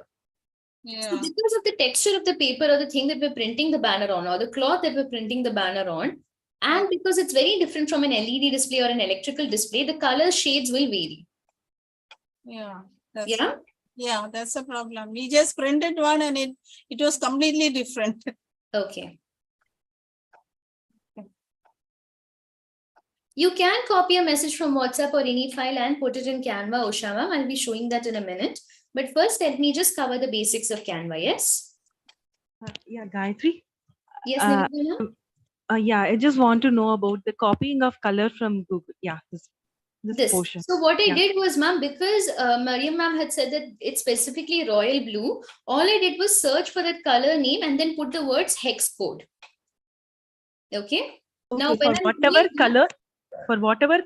Yeah. So because of the texture of the paper or the thing that we're printing the banner on, or the cloth that we're printing the banner on, and because it's very different from an LED display or an electrical display, the color shades will vary. Yeah. Yeah. That's a problem. We just printed one and it was completely different. Okay. You can copy a message from WhatsApp or any file and put it in Canva, Usha ma'am. I'll be showing that in a minute. But first, let me just cover the basics of Canva, yes? Yeah, Gayatri. Yes, Nirvana? Yeah, I just want to know about the copying of color from Google. Yeah, this portion. So what I Yeah. did was, ma'am, because Mariam ma'am had said that it's specifically royal blue, all I did was search for that color name and then put the words hex code. Okay. Now, Okay, when for I'm whatever doing that-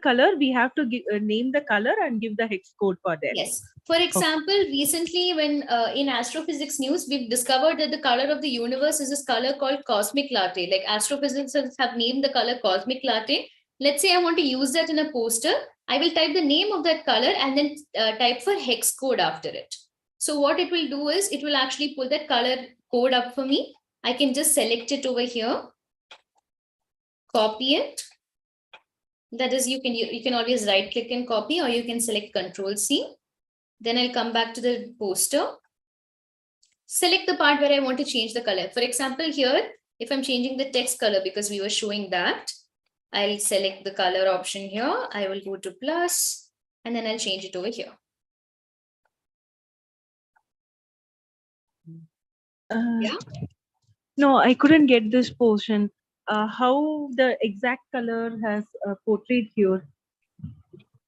color, we have to name the color and give the hex code for that. Yes. For example, recently when in astrophysics news, we've discovered that the color of the universe is this color called cosmic latte. Like astrophysicists have named the color cosmic latte. Let's say I want to use that in a poster. I will type the name of that color and then type for hex code after it. So what it will do is it will actually pull that color code up for me. I can just select it over here, copy it. That is, you can always right click and copy, or you can select Control C. Then I'll come back to the poster. Select the part where I want to change the color. For example, here, if I'm changing the text color because we were showing that, I'll select the color option here. I will go to plus, and then I'll change it over here. Yeah. No, I couldn't get this portion. How the exact color has portrayed here?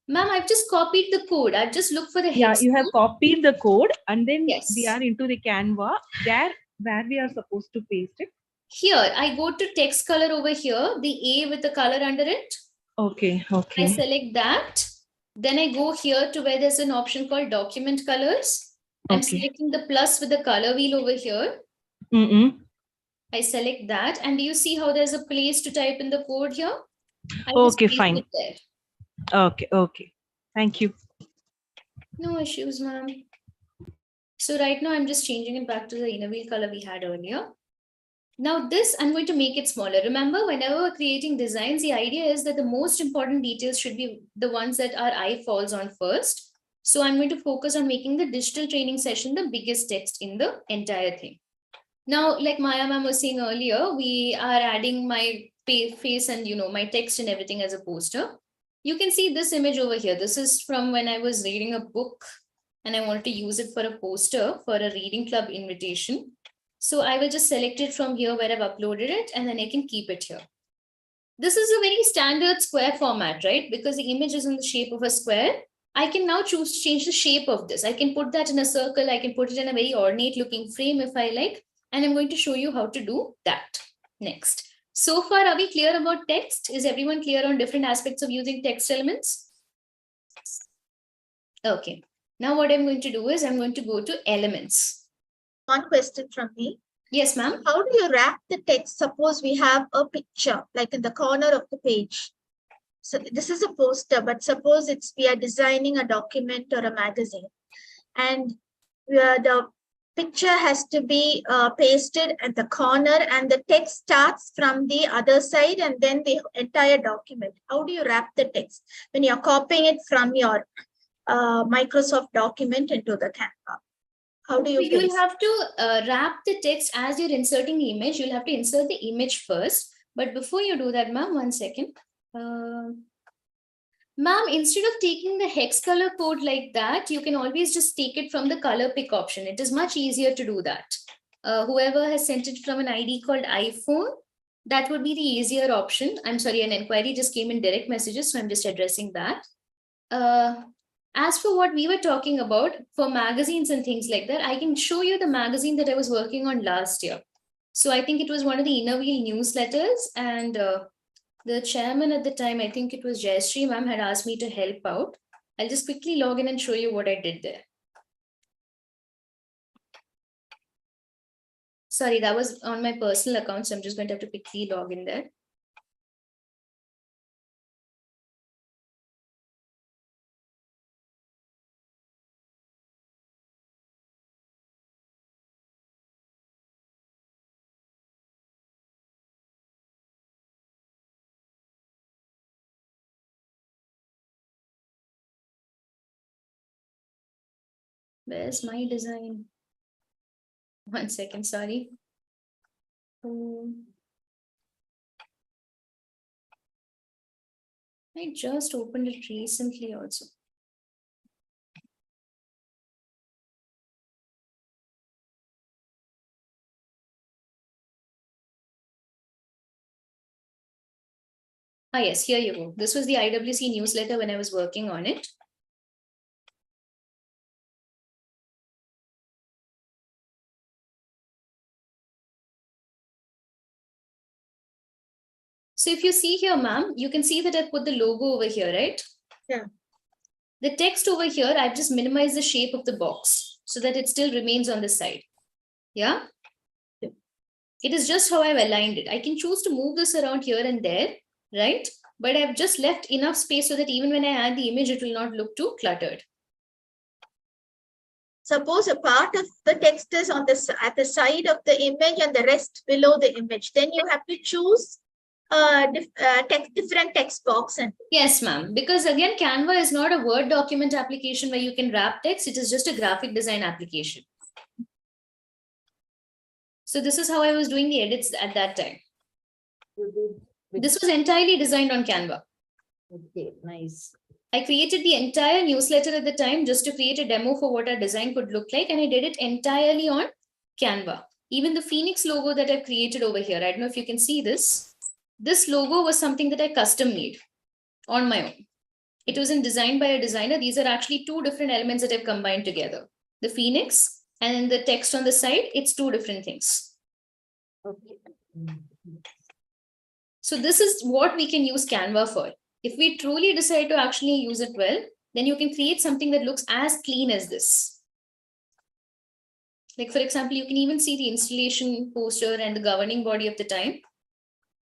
Ma'am, I've just copied the code. I've just looked for the Yeah, hex you have code. copied the code, and then Yes. we are into the Canva there where we are supposed to paste it. Here, I go to text color over here, the A with the color under it. Okay, I okay. select that. Then I go here to where there's an option called document colors. I'm Okay. selecting the plus with the color wheel over here. Mm-mm. I select that. And do you see how there's a place to type in the code here? I just Okay, paste fine. it there. Okay, okay. Thank you. No issues, ma'am. So right now I'm just changing it back to the inner wheel color we had earlier. Now this, I'm going to make it smaller. Remember, whenever we're creating designs, the idea is that the most important details should be the ones that our eye falls on first. So I'm going to focus on making the digital training session the biggest text in the entire thing. Now, like Maya ma'am was saying earlier, we are adding my face and my text and everything as a poster. You can see this image over here. This is from when I was reading a book and I wanted to use it for a poster for a reading club invitation. So I will just select it from here where I've uploaded it, and then I can keep it here. This is a very standard square format, right? Because the image is in the shape of a square. I can now choose to change the shape of this. I can put that in a circle. I can put it in a very ornate looking frame if I like. And I'm going to show you how to do that next. So far, are we clear about text? Is everyone clear on different aspects of using text elements? Okay. Now what I'm going to do is I'm going to go to elements. One question from me. Yes, ma'am. How do you wrap the text? Suppose we have a picture like in the corner of the page. So this is a poster, but suppose we are designing a document or a magazine, and the picture has to be pasted at the corner, and the text starts from the other side, and then the entire document. How do you wrap the text when you're copying it from your Microsoft document into the Canva? How do you So you'll paste? have to wrap the text as you're inserting the image. You'll have to insert the image first. But before you do that, ma'am, one second. Ma'am, instead of taking the hex color code like that, you can always just take it from the color pick option. It is much easier to do that. Whoever has sent it from an ID called iPhone, that would be the easier option. I'm sorry, an inquiry just came in direct messages, so I'm just addressing that. As for what we were talking about for magazines and things like that, I can show you the magazine that I was working on last year. So I think it was one of the Inner Wheel newsletters, and the chairman at the time, I think it was Jayashree ma'am, had asked me to help out. I'll just quickly log in and show you what I did there. Sorry, that was on my personal account, so I'm just going to have to quickly log in there. Where's my design? One second, sorry. I just opened it recently also. Ah, yes, here you go. This was the IWC newsletter when I was working on it. So if you see here, ma'am, you can see that I put the logo over here, right? Yeah. The text over here, I've just minimized the shape of the box so that it still remains on the side. Yeah. It is just how I've aligned it. I can choose to move this around here and there, right? But I've just left enough space so that even when I add the image, it will not look too cluttered. Suppose a part of the text is on at the side of the image and the rest below the image. Then you have to choose different text box. And yes, ma'am. Because again, Canva is not a Word document application where you can wrap text. It is just a graphic design application. So this is how I was doing the edits at that time. This was entirely designed on Canva. Okay, nice. I created the entire newsletter at the time just to create a demo for what our design could look like. And I did it entirely on Canva. Even the Phoenix logo that I've created over here, I don't know if you can see this. This logo was something that I custom made on my own. It wasn't designed by a designer. These are actually two different elements that I've combined together. The Phoenix and the text on the side, it's two different things. Okay. So this is what we can use Canva for. If we truly decide to actually use it well, then you can create something that looks as clean as this. Like for example, you can even see the installation poster and the governing body of the time.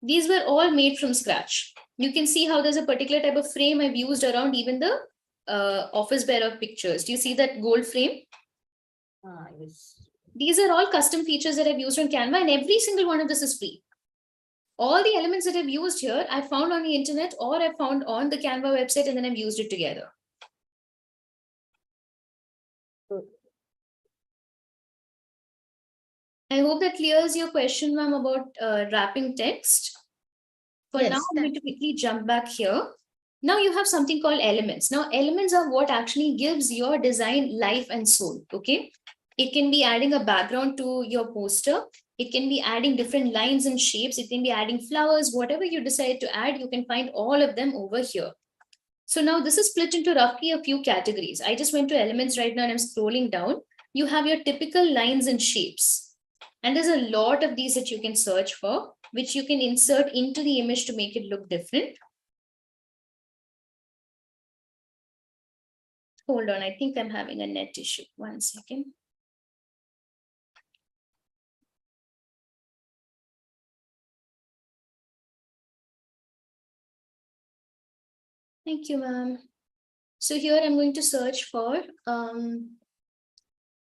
These were all made from scratch. You can see how there's a particular type of frame I've used around even the office bearer pictures. Do you see that gold frame? Yes. These are all custom features that I've used on Canva, and every single one of this is free. All the elements that I've used here, I found on the internet or I found on the Canva website, and then I've used it together. I hope that clears your question, ma'am, about wrapping text. For Yes, now, I'm going to quickly jump back here. Now you have something called elements. Now elements are what actually gives your design life and soul, okay? It can be adding a background to your poster. It can be adding different lines and shapes. It can be adding flowers, whatever you decide to add, you can find all of them over here. So now this is split into roughly a few categories. I just went to elements right now and I'm scrolling down. You have your typical lines and shapes. And there's a lot of these that you can search for, which you can insert into the image to make it look different. Hold on, I think I'm having a net issue. 1 second. Thank you, ma'am. So here I'm going to search for,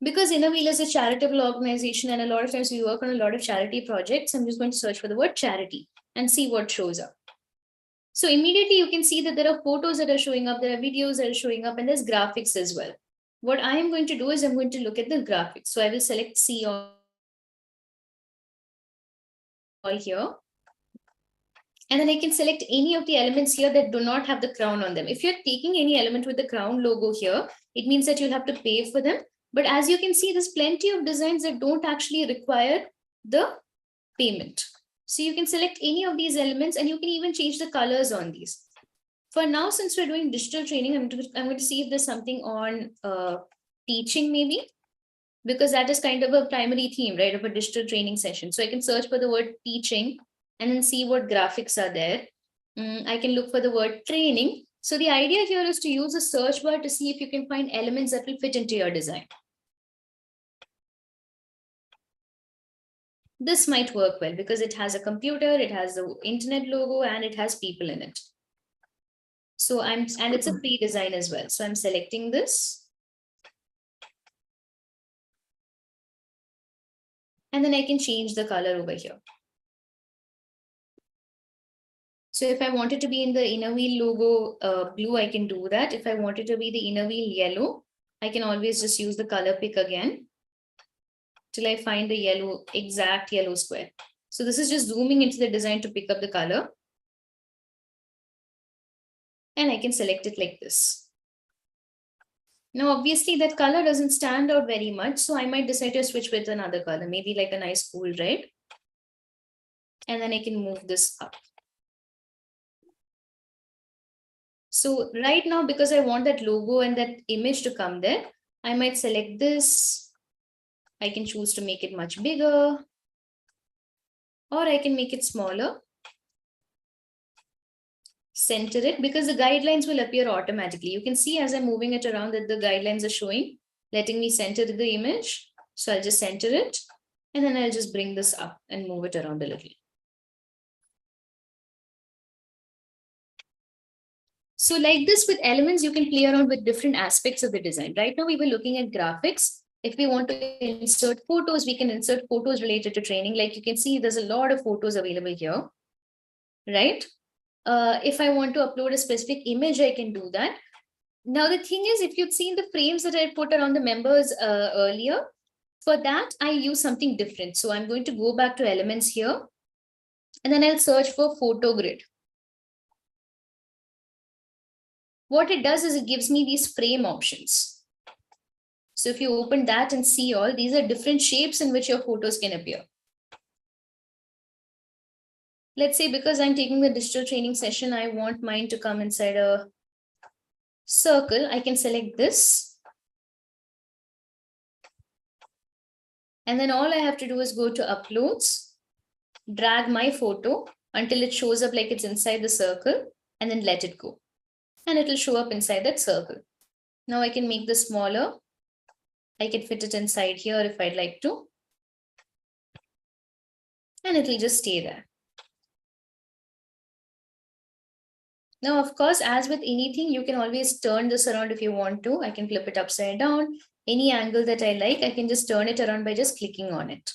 because Inner Wheel is a charitable organization and a lot of times we work on a lot of charity projects, I'm just going to search for the word charity and see what shows up. So immediately you can see that there are photos that are showing up, there are videos that are showing up, and there's graphics as well. What I am going to do is I'm going to look at the graphics. So I will select C all here. And then I can select any of the elements here that do not have the crown on them. If you're taking any element with the crown logo here, it means that you'll have to pay for them. But as you can see, there's plenty of designs that don't actually require the payment. So you can select any of these elements and you can even change the colors on these. For now, since we're doing digital training, I'm going to see if there's something on teaching maybe, because that is kind of a primary theme, right, of a digital training session. So I can search for the word teaching and then see what graphics are there. I can look for the word training. So the idea here is to use a search bar to see if you can find elements that will fit into your design. This might work well because it has a computer, it has the internet logo, and it has people in it. So and it's a free design as well. So I'm selecting this. And then I can change the color over here. So if I want it to be in the Inner Wheel logo blue, I can do that. If I want it to be the Inner Wheel yellow, I can always just use the color pick again till I find the yellow, exact yellow square. So this is just zooming into the design to pick up the color. And I can select it like this. Now, obviously that color doesn't stand out very much. So I might decide to switch with another color, maybe like a nice cool red. And then I can move this up. So right now, because I want that logo and that image to come there, I might select this. I can choose to make it much bigger, or I can make it smaller. Center it, because the guidelines will appear automatically. You can see as I'm moving it around that the guidelines are showing, letting me center the image. So I'll just center it, and then I'll just bring this up and move it around a little. So like this, with elements, you can play around with different aspects of the design. Right now, we were looking at graphics. If we want to insert photos, we can insert photos related to training. Like you can see, there's a lot of photos available here, right? If I want to upload a specific image, I can do that. Now, the thing is, if you've seen the frames that I put around the members earlier, for that, I use something different. So I'm going to go back to elements here, and then I'll search for photo grid. What it does is it gives me these frame options. So if you open that and see all, these are different shapes in which your photos can appear. Let's say because I'm taking the digital training session, I want mine to come inside a circle. I can select this. And then all I have to do is go to uploads, drag my photo until it shows up like it's inside the circle, and then let it go. And it'll show up inside that circle. Now I can make this smaller. I can fit it inside here if I'd like to. And it'll just stay there. Now, of course, as with anything, you can always turn this around if you want to. I can flip it upside down. Any angle that I like, I can just turn it around by just clicking on it.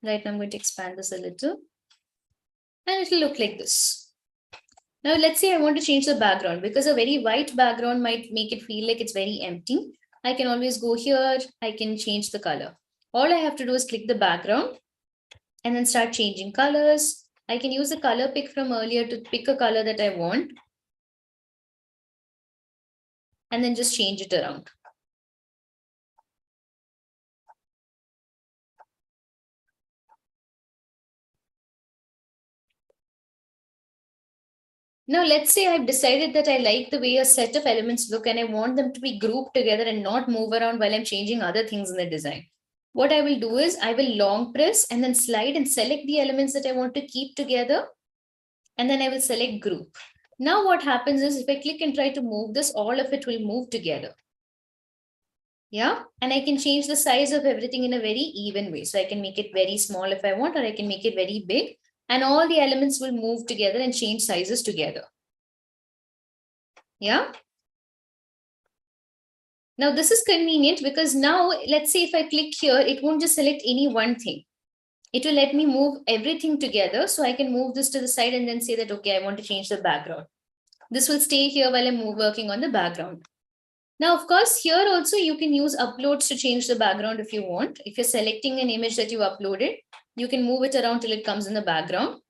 Right now, I'm going to expand this a little. And it'll look like this. Now, let's say I want to change the background, because a very white background might make it feel like it's very empty. I can always go here. I can change the color. All I have to do is click the background and then start changing colors. I can use the color pick from earlier to pick a color that I want. And then just change it around. Now, let's say I've decided that I like the way a set of elements look and I want them to be grouped together and not move around while I'm changing other things in the design. What I will do is I will long press and then slide and select the elements that I want to keep together. And then I will select group. Now what happens is if I click and try to move this, all of it will move together. Yeah, and I can change the size of everything in a very even way. So I can make it very small if I want, or I can make it very big. And all the elements will move together and change sizes together. Yeah. Now this is convenient because now let's say if I click here, it won't just select any one thing. It will let me move everything together. So I can move this to the side and then say that, okay, I want to change the background. This will stay here while I'm working on the background. Now, of course, here also you can use uploads to change the background if you want. If you're selecting an image that you uploaded, you can move it around till it comes in the background.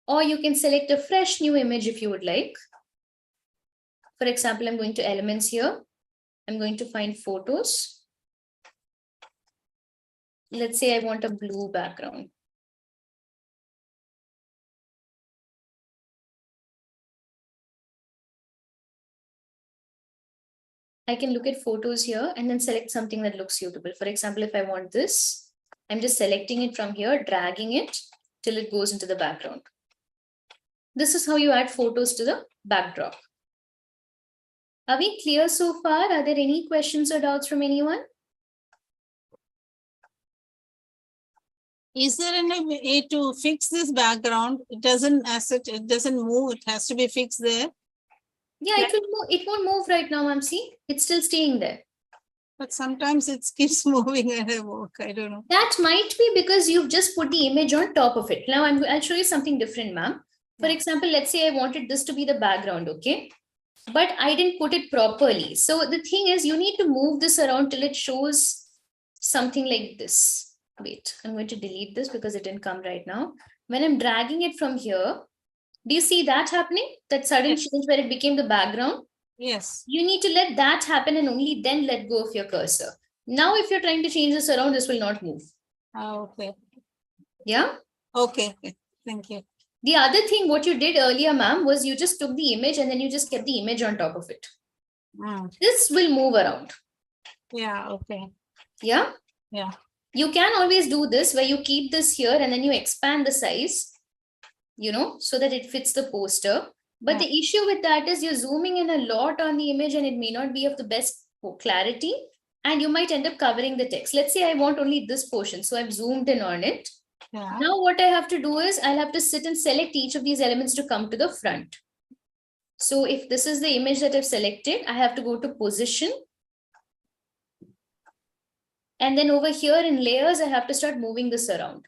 Or you can select a fresh new image if you would like. For example, I'm going to elements here. I'm going to find photos. Let's say I want a blue background. I can look at photos here and then select something that looks suitable. For example, if I want this, I'm just selecting it from here, dragging it till it goes into the background. This is how you add photos to the backdrop. Are we clear so far? Are there any questions or doubts from anyone? Is there any way to fix this background? It doesn't it doesn't move. It has to be fixed there. Yeah, it won't move right now, ma'am. See, it's still staying there. But sometimes it keeps moving at a walk. I don't know. That might be because you've just put the image on top of it. Now I'll show you something different, ma'am. For example, let's say I wanted this to be the background, okay? But I didn't put it properly. So the thing is, you need to move this around till it shows something like this. Wait, I'm going to delete this because it didn't come right now. When I'm dragging it from here, do you see that happening? That sudden change where it became the background? Yes. You need to let that happen and only then let go of your cursor. Now, if you're trying to change this around, this will not move. Okay. Yeah? Okay. Thank you. The other thing, what you did earlier, ma'am, was you just took the image and then you just kept the image on top of it. This will move around. Yeah, okay. Yeah. Yeah. You can always do this where you keep this here and then you expand the size, you know, so that it fits the poster. But the issue with that is you're zooming in a lot on the image and it may not be of the best clarity and you might end up covering the text. Let's say I want only this portion. So I've zoomed in on it. Yeah. Now what I have to do is I'll have to sit and select each of these elements to come to the front. So if this is the image that I've selected, I have to go to position. And then over here in layers, I have to start moving this around.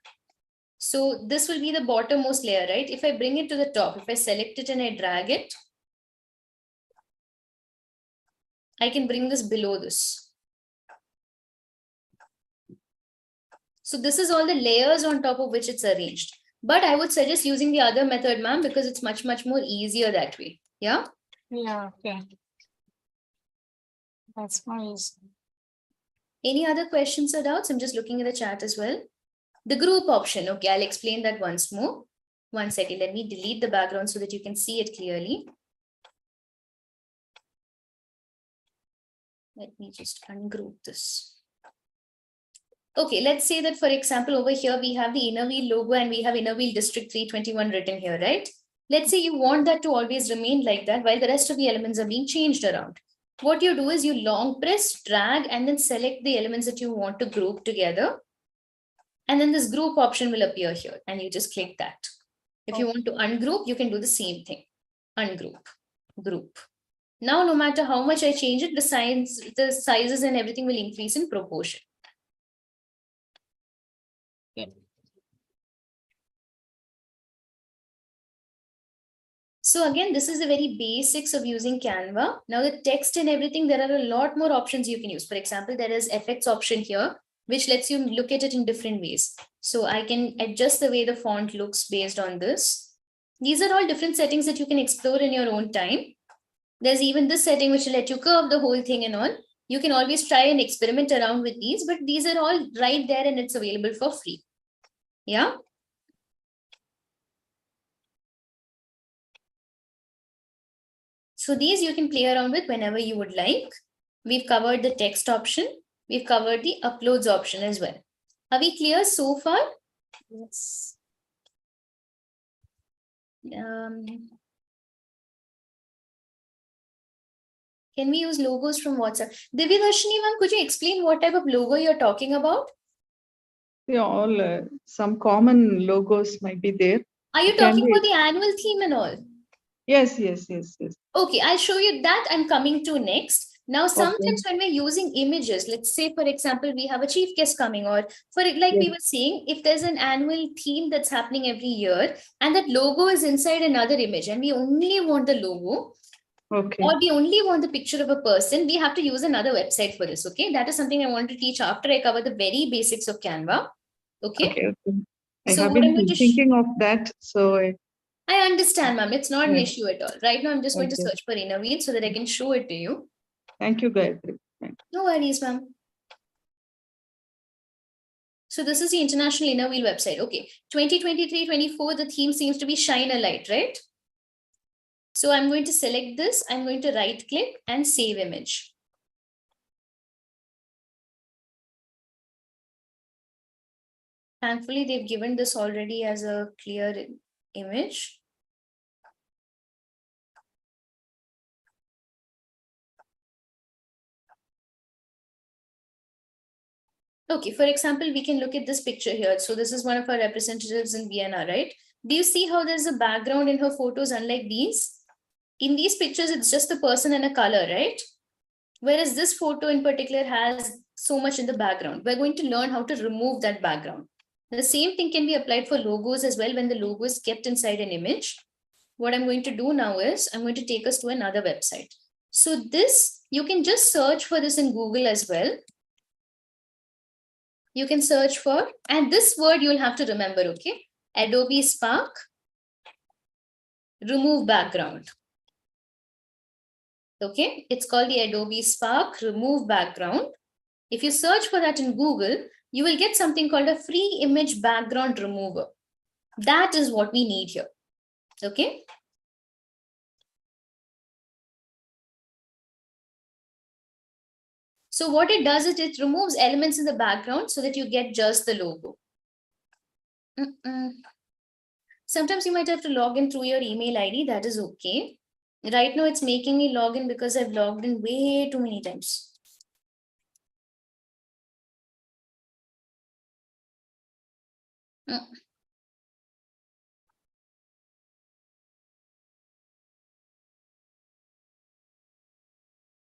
So this will be the bottommost layer, right? If I bring it to the top, if I select it and I drag it, I can bring this below this. So this is all the layers on top of which it's arranged. But I would suggest using the other method, ma'am, because it's much, much more easier that way. Yeah? Yeah, okay. That's nice. Any other questions or doubts? I'm just looking at the chat as well. The group option. Okay, I'll explain that once more. 1 second. Let me delete the background so that you can see it clearly. Let me just ungroup this. Okay, let's say that, for example, over here we have the Inner Wheel logo and we have Inner Wheel District 321 written here, right? Let's say you want that to always remain like that while the rest of the elements are being changed around. What you do is you long press, drag, and then select the elements that you want to group together. And then this group option will appear here and you just click that. If you want to ungroup, you can do the same thing. Ungroup, group. Now, no matter how much I change it, the sizes and everything will increase in proportion. Okay. So again, this is the very basics of using Canva. Now the text and everything, there are a lot more options you can use. For example, there is effects option here, which lets you look at it in different ways. So I can adjust the way the font looks based on this. These are all different settings that you can explore in your own time. There's even this setting which will let you curve the whole thing and all. You can always try and experiment around with these, but these are all right there and it's available for free. Yeah. So these you can play around with whenever you would like. We've covered the text option. We've covered the uploads option as well. Are we clear so far? Yes. Can we use logos from WhatsApp? Divyadarshini ma'am, could you explain what type of logo you're talking about? Yeah, all some common logos might be there. Are you talking about the annual theme and all? Yes. Okay, I'll show you that. I'm coming to next. Now, sometimes when we're using images, let's say, for example, we have a chief guest coming, or for like we were saying, if there's an annual theme that's happening every year and that logo is inside another image and we only want the logo, or we only want the picture of a person, we have to use another website for this. Okay, that is something I want to teach after I cover the very basics of Canva. Okay. I have been thinking of that. So I understand, ma'am. It's not an issue at all. Right now, I'm just going to search for Inner Wheel so that I can show it to you. Thank you, Gayatri. No worries, ma'am. So this is the International Inner Wheel website. Okay, 2023-24, the theme seems to be Shine a Light, right? So I'm going to select this. I'm going to right click and save image. Thankfully, they've given this already as a clear image. Okay, for example, we can look at this picture here. So this is one of our representatives in Vienna, right? Do you see how there's a background in her photos unlike these? In these pictures, it's just the person and a color, right? Whereas this photo in particular has so much in the background. We're going to learn how to remove that background. The same thing can be applied for logos as well when the logo is kept inside an image. What I'm going to do now is I'm going to take us to another website. So this, you can just search for this in Google as well. You can search for, and this word you'll have to remember, okay? Adobe Spark, remove background. Okay, it's called the Adobe Spark remove background. If you search for that in Google, you will get something called a free image background remover. That is what we need here. Okay. So what it does is it removes elements in the background so that you get just the logo. Sometimes you might have to log in through your email ID. That is okay. Right now it's making me log in because I've logged in way too many times.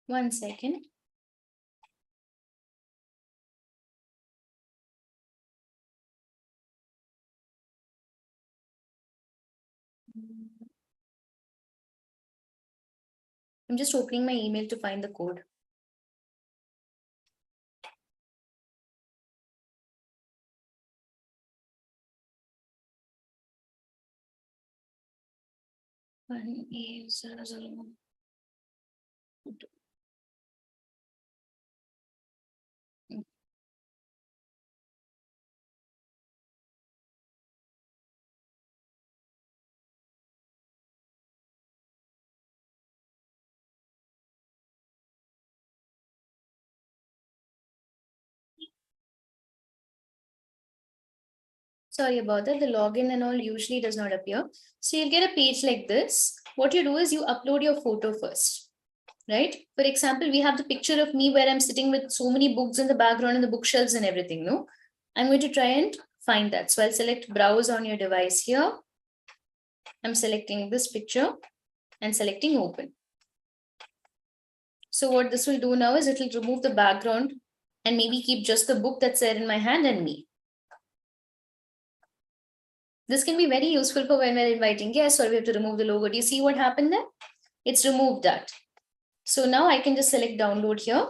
One second. I'm just opening my email to find the code. Sorry about that. The login and all usually does not appear. So you'll get a page like this. What you do is you upload your photo first, right? For example, we have the picture of me where I'm sitting with so many books in the background and the bookshelves and everything, no? I'm going to try and find that. So I'll select browse on your device here. I'm selecting this picture and selecting open. So what this will do now is it will remove the background and maybe keep just the book that's there in my hand and me. This can be very useful for when we're inviting guests or we have to remove the logo. Do you see what happened there? It's removed that. So now I can just select download here.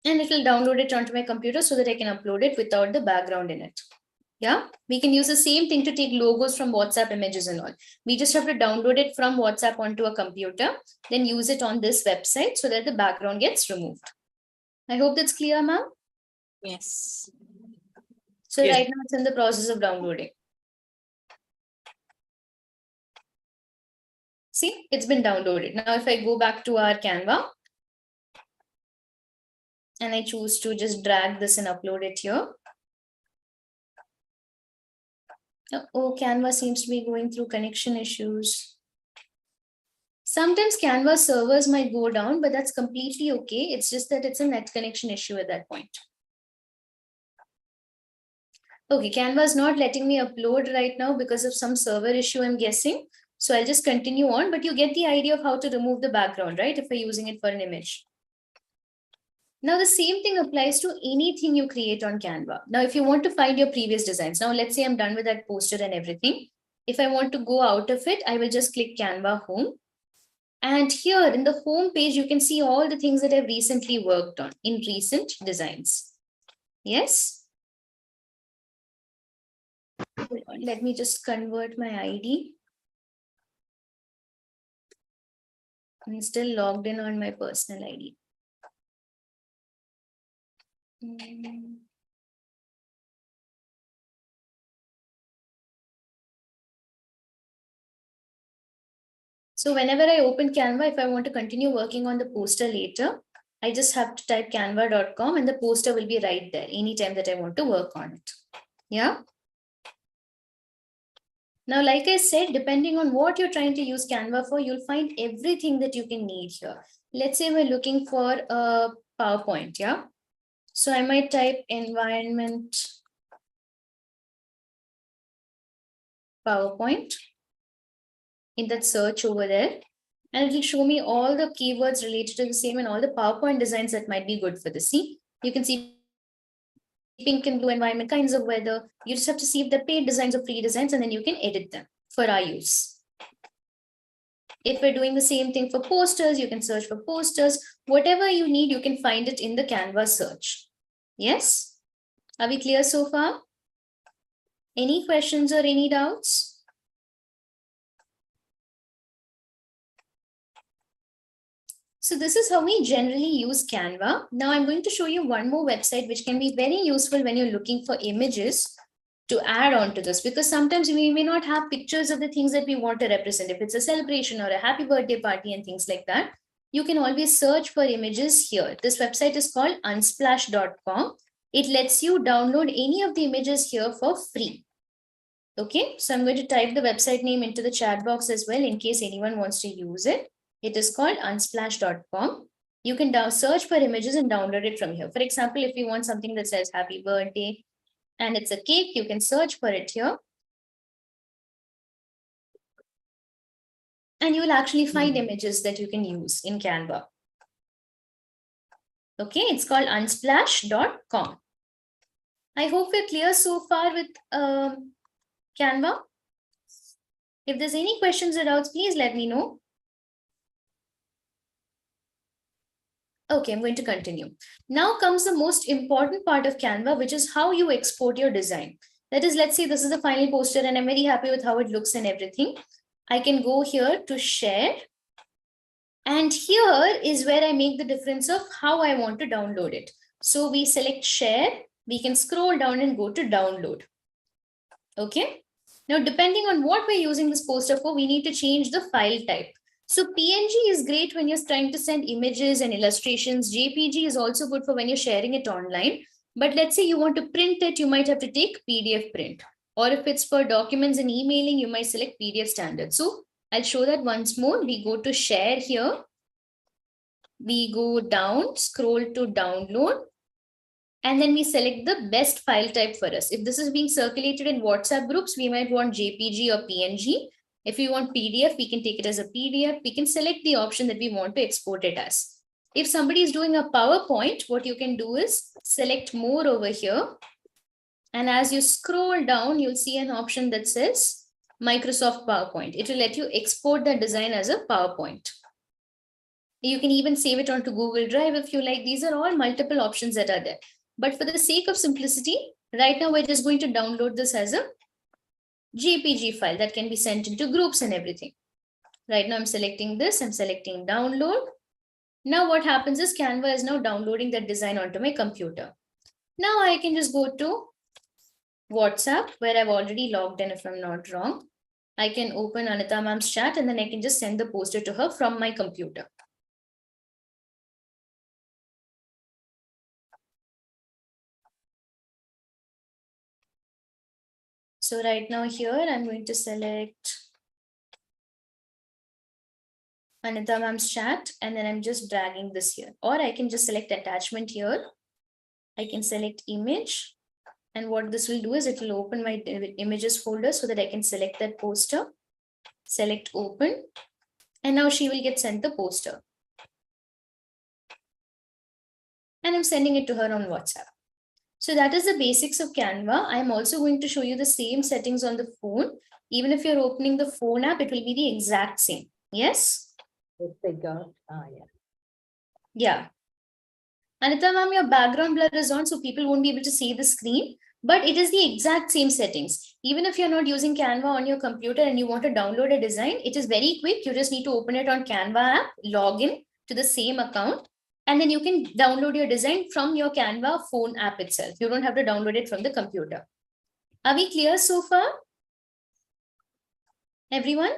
And it will download it onto my computer so that I can upload it without the background in it. Yeah, we can use the same thing to take logos from WhatsApp images and all. We just have to download it from WhatsApp onto a computer, then use it on this website so that the background gets removed. I hope that's clear, ma'am. Yes. So Yes. right now it's in the process of downloading. See, it's been downloaded. Now, if I go back to our Canva and I choose to just drag this and upload it here. Oh, Canva seems to be going through connection issues. Sometimes Canva servers might go down, but that's completely okay. It's just that it's a net connection issue at that point. Okay, Canva is not letting me upload right now because of some server issue, I'm guessing. So I'll just continue on, but you get the idea of how to remove the background, right? If we're using it for an image. Now, the same thing applies to anything you create on Canva. Now, if you want to find your previous designs, now let's say I'm done with that poster and everything. If I want to go out of it, I will just click Canva Home. And here in the home page, you can see all the things that I've recently worked on in recent designs. Yes. Let me just convert my ID. I'm still logged in on my personal ID. So whenever I open Canva, if I want to continue working on the poster later, I just have to type canva.com and the poster will be right there anytime that I want to work on it. Yeah. Now, like I said, depending on what you're trying to use Canva for, you'll find everything that you can need here. Let's say we're looking for a PowerPoint. Yeah. So I might type environment PowerPoint in that search over there. And it will show me all the keywords related to the same and all the PowerPoint designs that might be good for this. See, you can see pink and blue environment, kinds of weather. You just have to see if they're paid designs or free designs, and then you can edit them for our use. If we're doing the same thing for posters, you can search for posters. Whatever you need, you can find it in the Canva search. Yes? Are we clear so far? Any questions or any doubts? So this is how we generally use Canva. Now I'm going to show you one more website which can be very useful when you're looking for images to add on to this, because sometimes we may not have pictures of the things that we want to represent. If it's a celebration or a happy birthday party and things like that, you can always search for images here. This website is called unsplash.com. It lets you download any of the images here for free. Okay, so I'm going to type the website name into the chat box as well in case anyone wants to use it. It is called unsplash.com. You can search for images and download it from here. For example, if you want something that says happy birthday and it's a cake, you can search for it here. And you will actually find images that you can use in Canva. Okay, it's called unsplash.com. I hope we're clear so far with Canva. If there's any questions or doubts, please let me know. Okay, I'm going to continue. Now comes the most important part of Canva, which is how you export your design. That is, let's say this is the final poster and I'm very happy with how it looks and everything. I can go here to share. And here is where I make the difference of how I want to download it. So we select share, we can scroll down and go to download. Okay. Now, depending on what we're using this poster for, we need to change the file type. So PNG is great when you're trying to send images and illustrations. JPG is also good for when you're sharing it online. But let's say you want to print it, you might have to take PDF print. Or if it's for documents and emailing, you might select PDF standard. So I'll show that once more. We go to share here. We go down, scroll to download. And then we select the best file type for us. If this is being circulated in WhatsApp groups, we might want JPG or PNG. If we want PDF, we can take it as a PDF. We can select the option that we want to export it as. If somebody is doing a PowerPoint, what you can do is select more over here. And as you scroll down, you'll see an option that says Microsoft PowerPoint. It will let you export the design as a PowerPoint. You can even save it onto Google Drive if you like. These are all multiple options that are there. But for the sake of simplicity, right now we're just going to download this as a JPG file that can be sent into groups and everything. Right now I'm selecting this, I'm selecting download. Now what happens is Canva is now downloading that design onto my computer. Now I can just go to WhatsApp where I've already logged in if I'm not wrong. I can open Anitha ma'am's chat and then I can just send the poster to her from my computer. So right now here, I'm going to select Anitha ma'am's chat, and then I'm just dragging this here. Or I can just select attachment here. I can select image. And what this will do is it will open my images folder so that I can select that poster, select open, and now she will get sent the poster. And I'm sending it to her on WhatsApp. So that is the basics of Canva. I'm also going to show you the same settings on the phone. Even if you're opening the phone app, it will be the exact same. Yes? Yes, I got. Yeah. Yeah. Anitha ma'am, your background blur is on, so people won't be able to see the screen, but it is the exact same settings. Even if you're not using Canva on your computer and you want to download a design, it is very quick. You just need to open it on Canva app, log in to the same account, and then you can download your design from your Canva phone app itself. You don't have to download it from the computer. Are we clear so far? Everyone?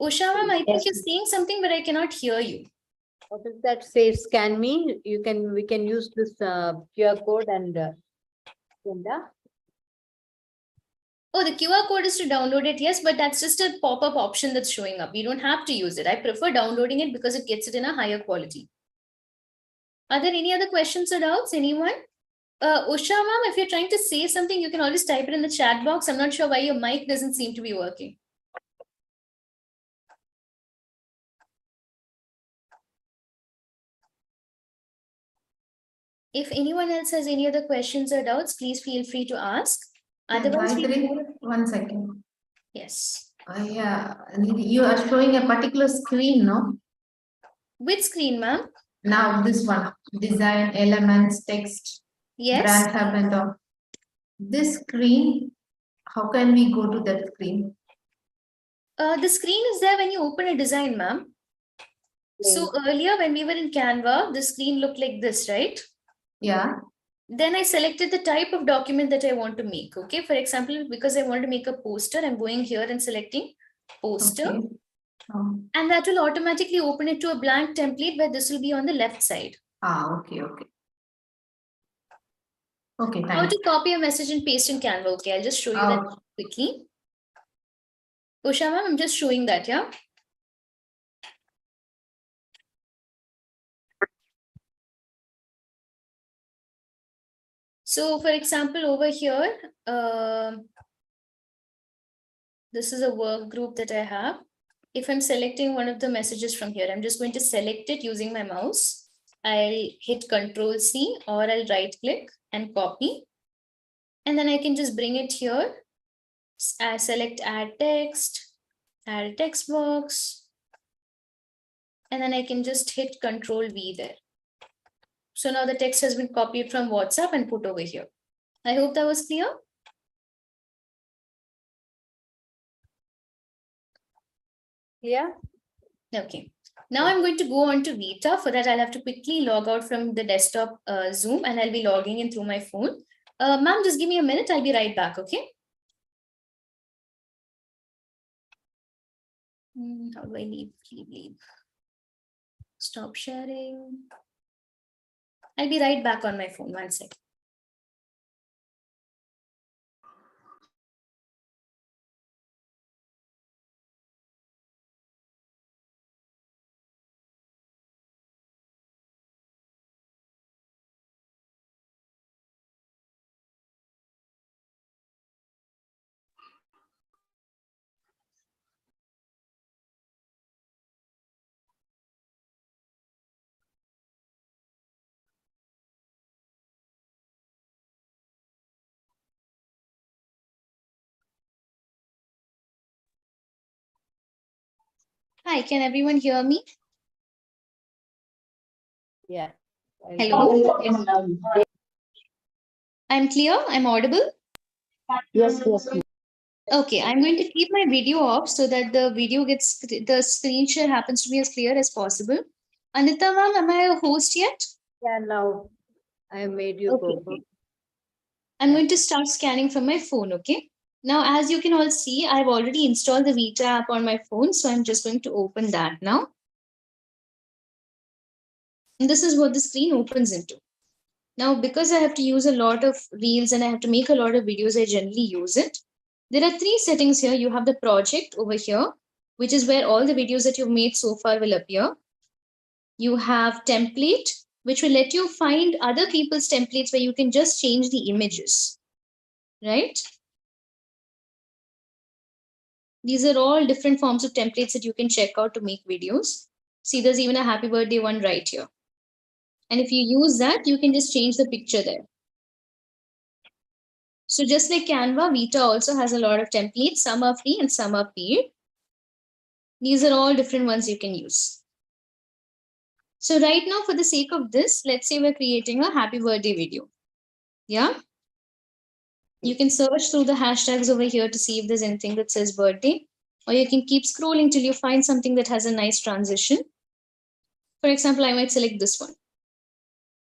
Usha ma'am, I think you're saying something, but I cannot hear you. What does that say? Scan me. We can use this QR code and Oh, the QR code is to download it, yes, but that's just a pop-up option that's showing up. You don't have to use it. I prefer downloading it because it gets it in a higher quality. Are there any other questions or doubts? Anyone? Usha ma'am, if you're trying to say something, you can always type it in the chat box. I'm not sure why your mic doesn't seem to be working. If anyone else has any other questions or doubts, please feel free to ask. Otherwise, one second. Yes. You are showing a particular screen, no? Which screen, ma'am? Now this one, design, elements, text, Yes. brand hub and all. This screen, how can we go to that screen? The screen is there when you open a design, ma'am. So earlier when we were in Canva, the screen looked like this, right? Yeah. Then I selected the type of document that I want to make. Okay. For example, because I want to make a poster, I'm going here and selecting poster. Okay. And that will automatically open it to a blank template where this will be on the left side. Okay, okay. Okay, How thank to copy a message and paste in Canva. Okay, I'll just show you that quickly. Usha ma'am, I'm just showing that, yeah? So for example, over here, this is a work group that I have. If I'm selecting one of the messages from here, I'm just going to select it using my mouse. I'll hit Control-C or I'll right click and copy. And then I can just bring it here. I select add text, add a text box. And then I can just hit Control-V there. So now the text has been copied from WhatsApp and put over here. I hope that was clear. Yeah. Okay. Now I'm going to go on to Vita. For that, I'll have to quickly log out from the desktop Zoom and I'll be logging in through my phone. Ma'am, just give me a minute. I'll be right back. Okay. How do I leave? Stop sharing. I'll be right back on my phone. 1 second. Hi, can everyone hear me? Yeah. Hello. I'm clear. I'm audible. Yes. Okay, I'm going to keep my video off so that the video gets, the screen share happens to be as clear as possible. Anitha ma'am, am I a host yet? Yeah, now I made you go. Okay. I'm going to start scanning from my phone, okay? Now, as you can all see, I've already installed the Vita app on my phone, so I'm just going to open that now. And this is what the screen opens into. Now, because I have to use a lot of reels and I have to make a lot of videos, I generally use it. There are 3 settings here. You have the project over here, which is where all the videos that you've made so far will appear. You have template, which will let you find other people's templates where you can just change the images, right? These are all different forms of templates that you can check out to make videos. See, there's even a happy birthday one right here. And if you use that, you can just change the picture there. So just like Canva, Vita also has a lot of templates. Some are free and some are paid. These are all different ones you can use. So right now, for the sake of this, let's say we're creating a happy birthday video. Yeah. You can search through the hashtags over here to see if there's anything that says birthday, or you can keep scrolling till you find something that has a nice transition. For example, I might select this one.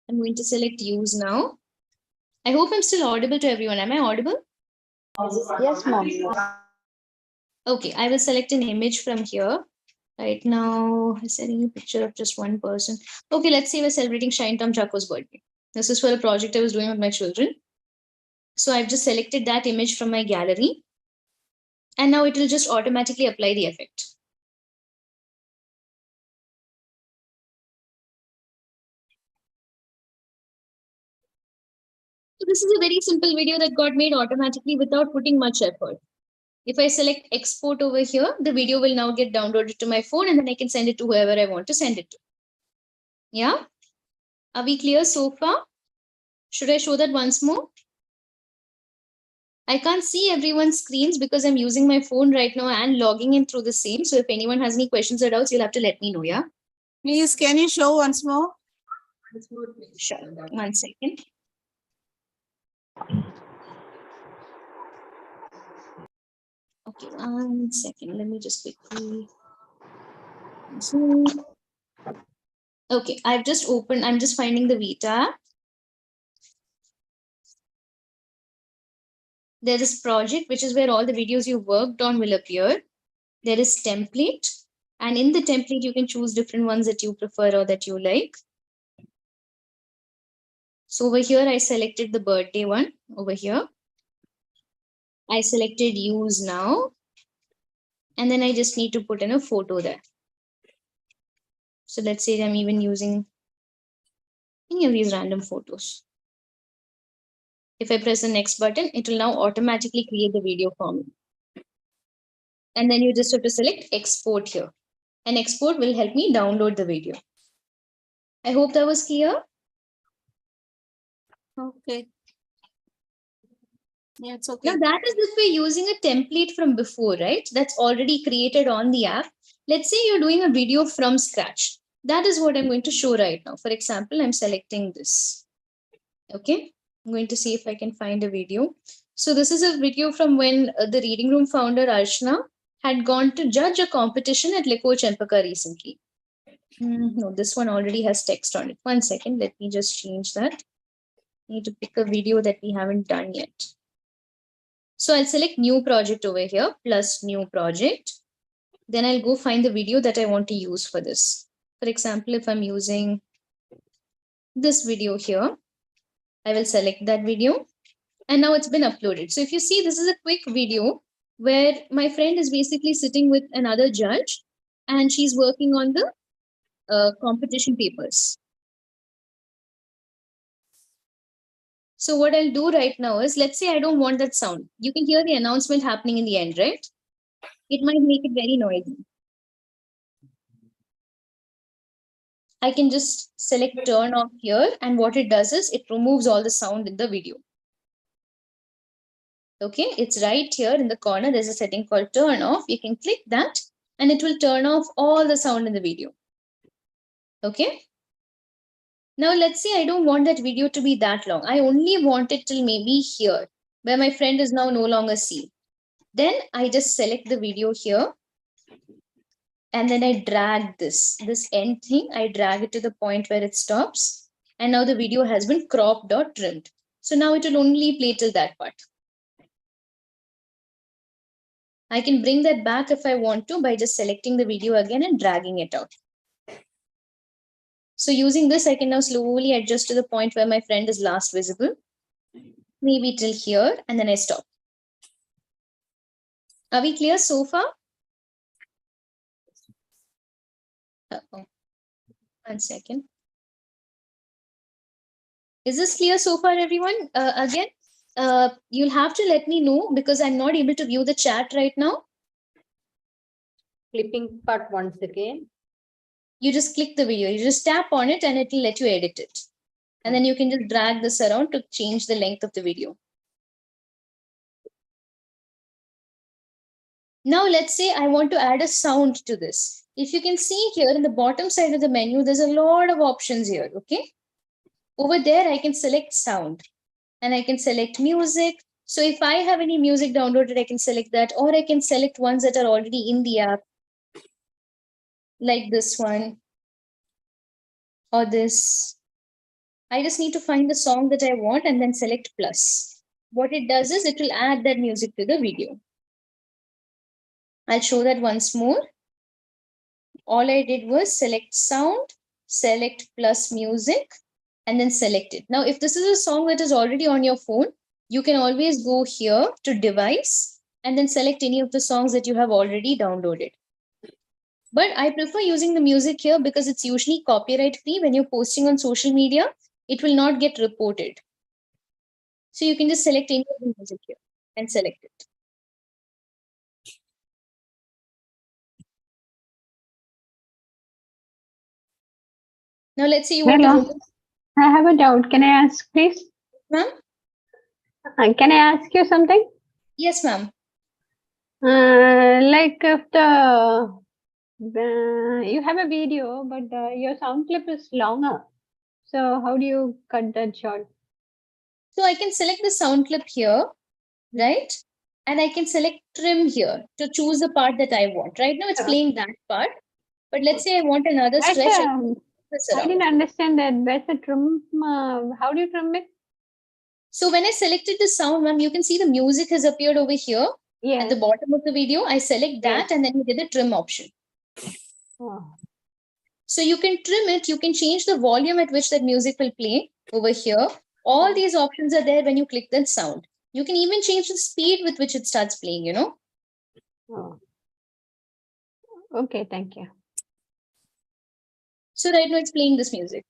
I'm going to select use now. I hope I'm still audible to everyone. Am I audible? Yes, ma'am. Okay, I will select an image from here. Right now, is there any picture of just one person? Okay, let's say we're celebrating Shine Tom Chaco's birthday. This is for a project I was doing with my children. So I've just selected that image from my gallery. And now it will just automatically apply the effect. So this is a very simple video that got made automatically without putting much effort. If I select export over here, the video will now get downloaded to my phone and then I can send it to whoever I want to send it to. Yeah? Are we clear so far? Should I show that once more? I can't see everyone's screens because I'm using my phone right now and logging in through the same. So if anyone has any questions or doubts, you'll have to let me know, yeah? Please, can you show once more? Sure. 1 second. Okay, 1 second. Let me just quickly zoom. Okay, I've just opened, I'm just finding the Vita app. There is project, which is where all the videos you worked on will appear. There is template, and in the template, you can choose different ones that you prefer or that you like. So over here, I selected the birthday one over here. I selected use now. And then I just need to put in a photo there. So let's say I'm even using any of these random photos. If I press the next button, it will now automatically create the video for me. And then you just have to select export here. And export will help me download the video. I hope that was clear. Okay. Yeah, it's okay. Now that is if we're using a template from before, right? That's already created on the app. Let's say you're doing a video from scratch. That is what I'm going to show right now. For example, I'm selecting this. Okay, I'm going to see if I can find a video. So this is a video from when the Reading Room founder Archana had gone to judge a competition at Liko Champaka recently. No, this one already has text on it. 1 second, let me just change that. I need to pick a video that we haven't done yet. So I'll select new project over here, plus new project. Then I'll go find the video that I want to use for this. For example, if I'm using this video here, I will select that video. And now it's been uploaded. So if you see, this is a quick video where my friend is basically sitting with another judge and she's working on the competition papers. So what I'll do right now is, let's say I don't want that sound. You can hear the announcement happening in the end, right? It might make it very noisy. I can just select turn off here, and what it does is it removes all the sound in the video. Okay, it's right here in the corner. There's a setting called turn off. You can click that and it will turn off all the sound in the video. Okay. Now let's say I don't want that video to be that long. I only want it till maybe here, where my friend is now no longer seen. Then I just select the video here. And then I drag this end thing. I drag it to the point where it stops. And now the video has been cropped or trimmed. So now it will only play till that part. I can bring that back if I want to by just selecting the video again and dragging it out. So using this, I can now slowly adjust to the point where my friend is last visible. Maybe till here, and then I stop. Are we clear so far? Uh-oh. 1 second. Is this clear so far, everyone? Again, you'll have to let me know because I'm not able to view the chat right now. Clipping part once again. You just click the video, you just tap on it and it will let you edit it. And then you can just drag this around to change the length of the video. Now let's say I want to add a sound to this. If you can see here in the bottom side of the menu, there's a lot of options here, okay? Over there, I can select sound and I can select music. So if I have any music downloaded, I can select that, or I can select ones that are already in the app, like this one or this. I just need to find the song that I want and then select plus. What it does is it will add that music to the video. I'll show that once more. All I did was select sound, select plus music, and then select it. Now, if this is a song that is already on your phone, you can always go here to device and then select any of the songs that you have already downloaded. But I prefer using the music here because it's usually copyright free. When you're posting on social media, it will not get reported. So you can just select any of the music here and select it. Now let's say you want to. I have a doubt. Can I ask, please? Ma'am? Can I ask you something? Yes, ma'am. Like if you have a video, but your sound clip is longer. So how do you cut that short? So I can select the sound clip here, right? And I can select trim here to choose the part that I want. Right now it's playing that part. But let's say I want another stretch. this I didn't around. understand that. Where's the trim? How do you trim it? So when I selected the sound, ma'am, you can see the music has appeared over here at the Yes. bottom of the video. I select that Yes. and then you get the trim option. Oh. So you can trim it, you can change the volume at which that music will play over here. All these options are there when you click that sound. You can even change the speed with which it starts playing, you know. Oh. Okay, thank you. So right now it's playing this music.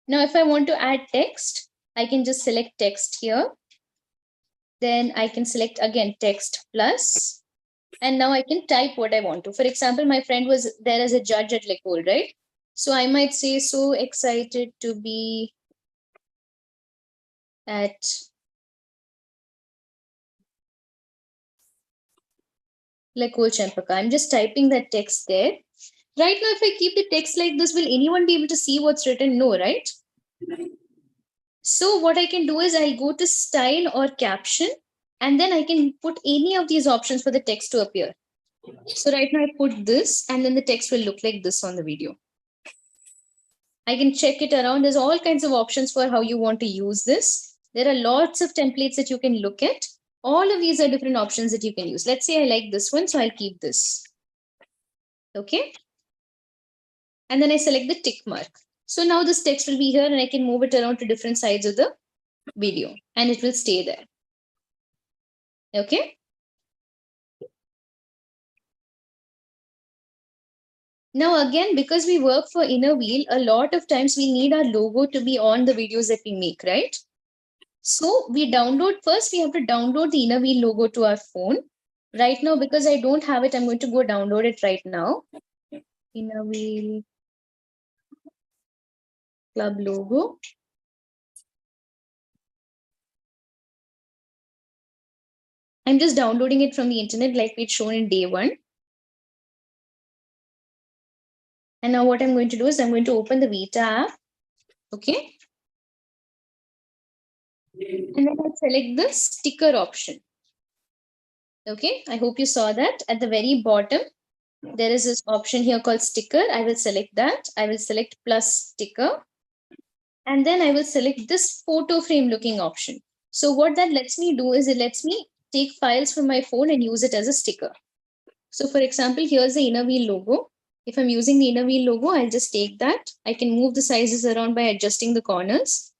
Now, if I want to add text, I can just select text here. Then I can select again text plus. And now I can type what I want to. For example, my friend was there as a judge at Lekol, right? So I might say, so excited to be at Lekol Champaka. I'm just typing that text there. Right now, if I keep the text like this, will anyone be able to see what's written? No, right? So what I can do is I'll go to style or caption, and then I can put any of these options for the text to appear. So right now I put this, and then the text will look like this on the video. I can check it around. There's all kinds of options for how you want to use this. There are lots of templates that you can look at. All of these are different options that you can use. Let's say I like this one, so I'll keep this. Okay. And then I select the tick mark. So now this text will be here and I can move it around to different sides of the video and it will stay there. Okay. Now again, because we work for Inner Wheel, a lot of times we need our logo to be on the videos that we make, right? So we download, first we have to download the Inner Wheel logo to our phone. Right now, because I don't have it, I'm going to go download it right now. Inner Wheel Club logo. I'm just downloading it from the internet like we'd shown in day one. And now what I'm going to do is I'm going to open the Vita app. Okay. And then I'll select the sticker option. Okay. I hope you saw that at the very bottom. There is this option here called sticker. I will select that. I will select plus sticker. And then I will select this photo frame looking option. So what that lets me do is it lets me take files from my phone and use it as a sticker. So for example, here's the Inner Wheel logo. If I'm using the Inner Wheel logo, I'll just take that. I can move the sizes around by adjusting the corners.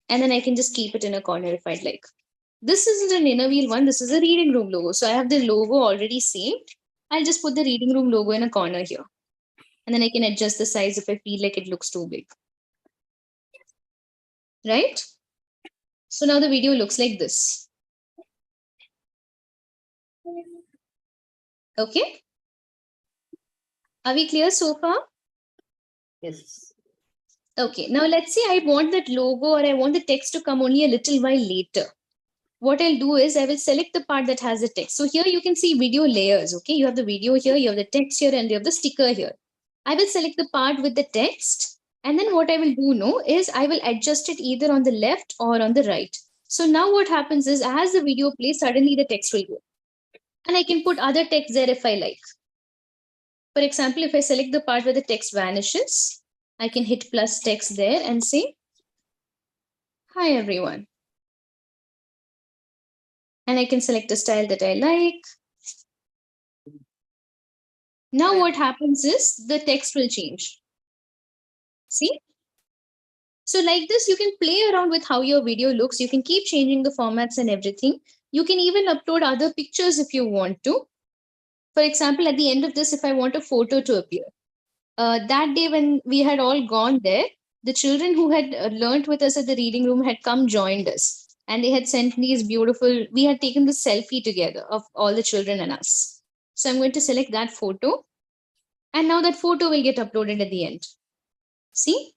And then I can just keep it in a corner if I'd like. This isn't an Inner Wheel one. This is a reading room logo. So I have the logo already saved. I'll just put the reading room logo in a corner here. And then I can adjust the size if I feel like it looks too big. Right? So now the video looks like this. Okay. Are we clear so far? Yes. Okay. Now let's say I want that logo or I want the text to come only a little while later. What I'll do is I will select the part that has the text. So here you can see video layers. Okay. You have the video here, you have the text here, and you have the sticker here. I will select the part with the text. And then what I will do now is I will adjust it either on the left or on the right. So now what happens is as the video plays, suddenly the text will go. And I can put other text there if I like. For example, if I select the part where the text vanishes, I can hit plus text there and say, hi everyone. And I can select a style that I like. Now what happens is the text will change. See? So like this, you can play around with how your video looks. You can keep changing the formats and everything. You can even upload other pictures if you want to. For example, at the end of this, if I want a photo to appear, that day when we had all gone there, the children who had learnt with us at the reading room had come joined us. And they had sent these beautiful, we had taken this selfie together of all the children and us. So I'm going to select that photo. And now that photo will get uploaded at the end. See?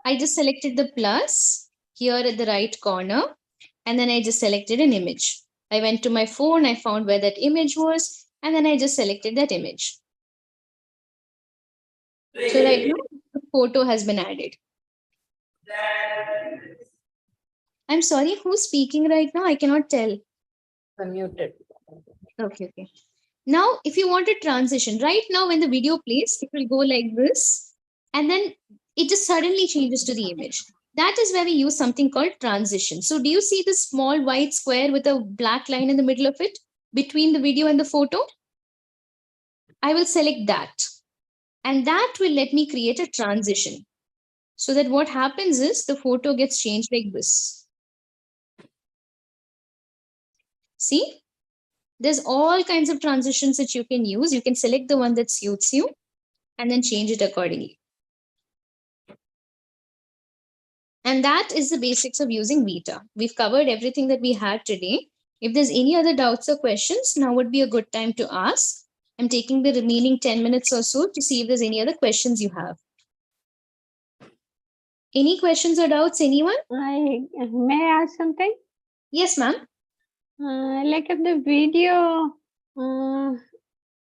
I just selected the plus here at the right corner. And then I just selected an image. I went to my phone, I found where that image was, and then I just selected that image. So right now, the photo has been added. I'm sorry, who's speaking right now? I cannot tell. Unmuted. Okay, okay. Now, if you want a transition, right now when the video plays, it will go like this, and then it just suddenly changes to the image. That is where we use something called transition. So do you see this small white square with a black line in the middle of it between the video and the photo? I will select that, and that will let me create a transition. So that what happens is the photo gets changed like this. See? There's all kinds of transitions that you can use. You can select the one that suits you and then change it accordingly. And that is the basics of using Vita. We've covered everything that we had today. If there's any other doubts or questions, now would be a good time to ask. I'm taking the remaining 10 minutes or so to see if there's any other questions you have. Any questions or doubts, anyone? May I ask something? Yes, ma'am. Like if the video,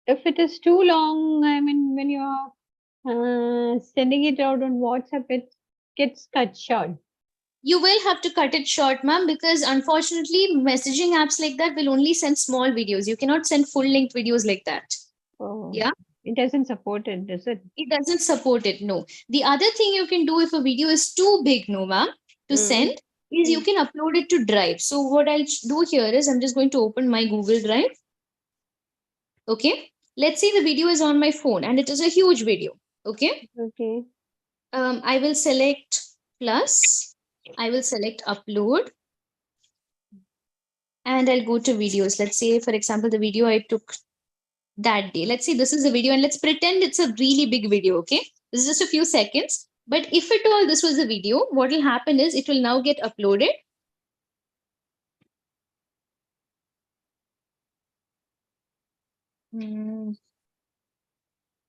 if it is too long, I mean, when you're sending it out on WhatsApp, it gets cut short. You will have to cut it short, ma'am, because unfortunately, messaging apps like that will only send small videos. You cannot send full-length videos like that. Oh, Yeah. it doesn't support it, does it? It doesn't support it, no. The other thing you can do if a video is too big, no, ma'am, to send is you can upload it to Drive. So what I'll do here is I'm just going to open my Google Drive. Okay. Let's say the video is on my phone and it is a huge video. Okay. Okay. I will select plus. I will select upload. And I'll go to videos. Let's say, for example, the video I took that day. Let's say this is a video and let's pretend it's a really big video. Okay. This is just a few seconds. But if at all this was a video, what will happen is it will now get uploaded.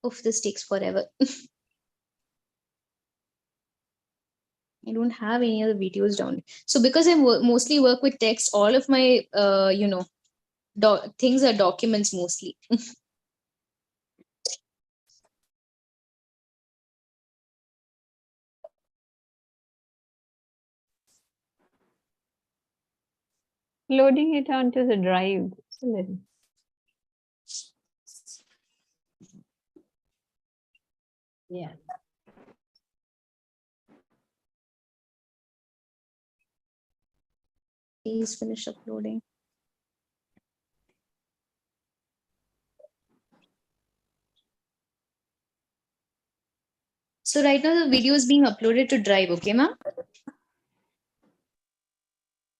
Oof, this takes forever. I don't have any other videos down. So because I mostly work with text, all of my, things are documents mostly. Loading it onto the drive. It's a little. Yeah. Please finish uploading. So right now the video is being uploaded to Drive, okay, ma'am?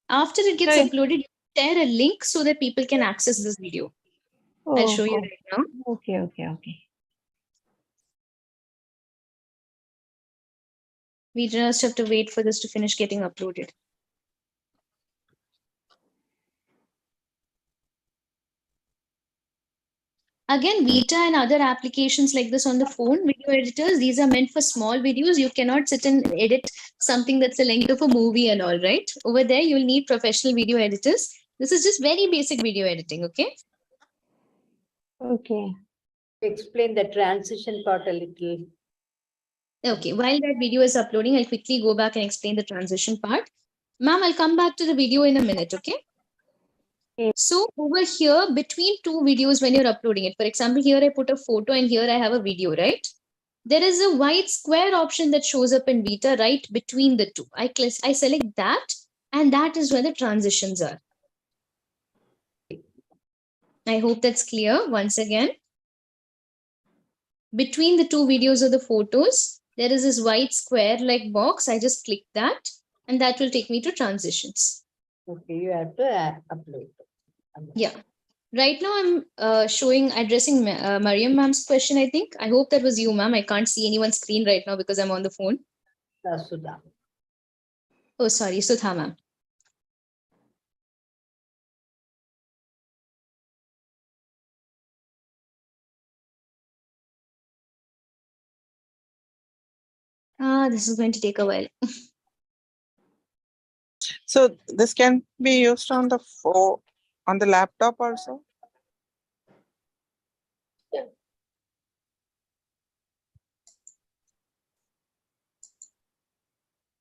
After it gets uploaded, you share a link so that people can access this video. I'll show you right now. Okay, okay, okay. We just have to wait for this to finish getting uploaded. Again, Vita and other applications like this on the phone, video editors, these are meant for small videos. You cannot sit and edit something that's the length of a movie and all, right? Over there, you'll need professional video editors. This is just very basic video editing, okay? Okay. Explain the transition part a little. Okay, while that video is uploading, I'll quickly go back and explain the transition part. Ma'am, I'll come back to the video in a minute, okay? So over here, between two videos when you're uploading it, for example, here I put a photo and here I have a video, right? There is a white square option that shows up in Vita right between the two. I select that, and that is where the transitions are. I hope that's clear once again. Between the two videos of the photos, there is this white square-like box. I just click that, and that will take me to transitions. Okay, you have to upload. Yeah. Right now, I'm addressing Mariam ma'am's question, I think. I hope that was you, ma'am. I can't see anyone's screen right now because I'm on the phone. Sudha. Oh, sorry, Sudha, ma'am. This is going to take a while. So this can be used on the phone, on the laptop also?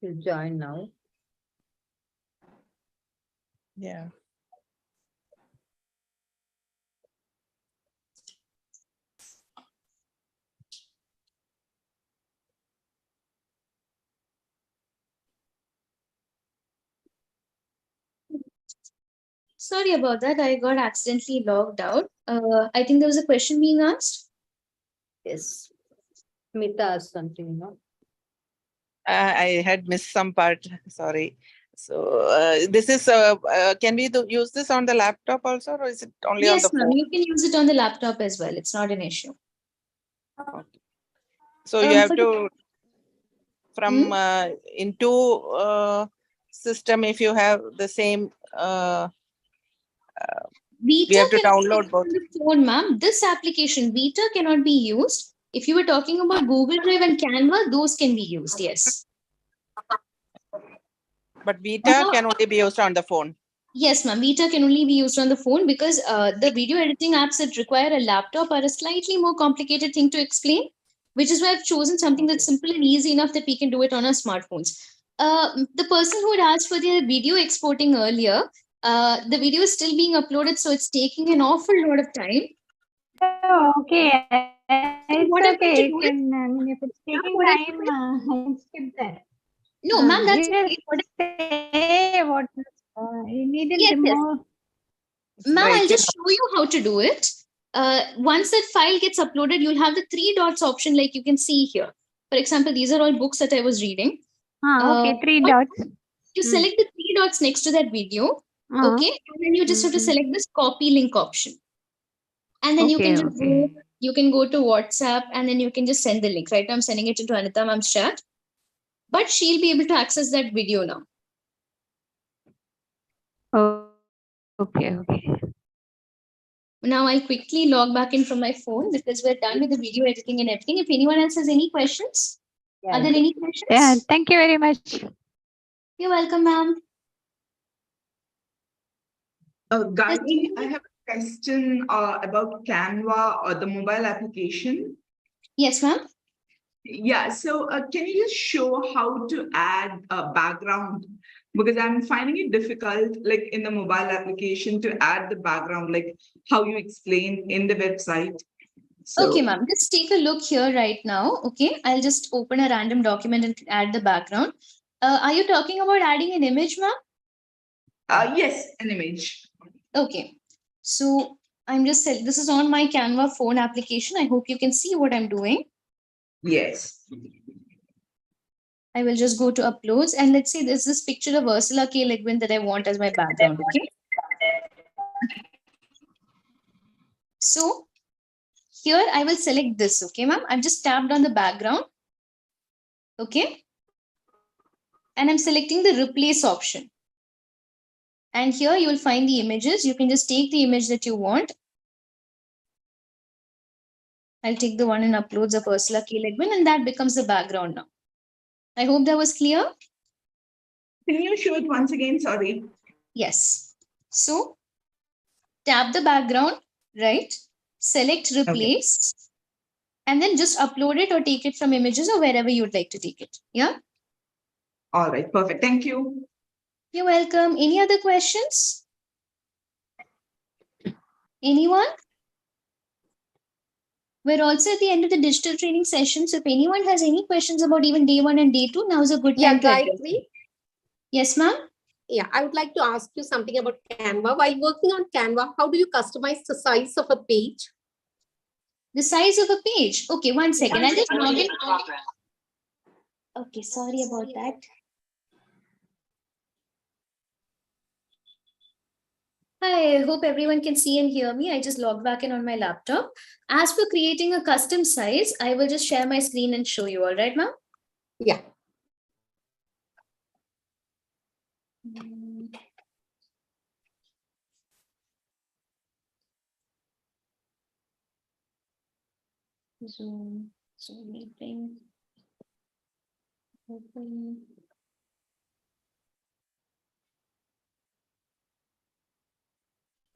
You join now. Yeah. Sorry about that. I got accidentally logged out. I think there was a question being asked. Yes. Smita asked something, no? I had missed some part. Sorry. So this is, can we use this on the laptop also, or is it only on Yes, the ma'am. phone? You can use it on the laptop as well. It's not an issue. Okay. So you have For the- to, from into system, if you have the same, we Vita have to cannot be download used both. on the phone, ma'am. This application, Vita, cannot be used. If you were talking about Google Drive and Canva, those can be used, yes. But Vita can only be used on the phone. Yes, ma'am. Vita can only be used on the phone because the video editing apps that require a laptop are a slightly more complicated thing to explain, which is why I've chosen something that's simple and easy enough that we can do it on our smartphones. The person who had asked for the video exporting earlier, the video is still being uploaded, so it's taking an awful lot of time. Oh, okay. It's what I'm going to okay. do You can, I mean, if it's taking what I time, I can skip that. No, ma'am, that's You okay. just say what you needed Yes, yes. more. Ma'am, I'll Right. just show you how to do it. Once that file gets uploaded, you'll have the 3 dots option like you can see here. For example, these are all books that I was reading. Okay, 3 what- dots. You select the 3 dots next to that video. Okay. And then you just have to select this copy link option. And then you can just go, you can go to WhatsApp and then you can just send the link. Right now I'm sending it into Anitha ma'am's chat. But she'll be able to access that video now. Oh, okay, okay. Now I'll quickly log back in from my phone because we're done with the video editing and everything. If anyone else has any questions, are there any questions? Yeah, thank you very much. You're welcome, ma'am. Gayatri, I have a question about Canva or the mobile application. Yes, ma'am. Yeah, so can you just show how to add a background? Because I'm finding it difficult, like in the mobile application, to add the background, like how you explain in the website. So, Okay, ma'am. Just take a look here right now. Okay, I'll just open a random document and add the background. Are you talking about adding an image, ma'am? yes, an image. Okay, so I'm just saying this is on my Canva phone application. I hope you can see what I'm doing. Yes. I will just go to uploads and let's say there's this picture of Ursula K. Le Guin that I want as my background. Okay. So here I will select this. Okay, ma'am. I've just tapped on the background. Okay. And I'm selecting the replace option. And here you will find the images. You can just take the image that you want. I'll take the one in uploads of Ursula K. Le Guin and that becomes the background now. I hope that was clear. Can you show it once again? Sorry. Yes. So tap the background, right? Select replace and then just upload it or take it from images or wherever you'd like to take it. Yeah. All right. Perfect. Thank you. You're welcome. Any other questions? Anyone? We're also at the end of the digital training session. So if anyone has any questions about even day 1 and day 2, now is a good time to address Gayatri? them. Yes, ma'am. Yeah, I would like to ask you something about Canva. While working on Canva, how do you customize the size of a page? The size of a page. Okay, 1 second. I'll just log in. Okay, sorry about that. Hi, I hope everyone can see and hear me. I just logged back in on my laptop. As for creating a custom size, I will just share my screen and show you. All right, ma'am? Yeah. Zoom meeting. Open.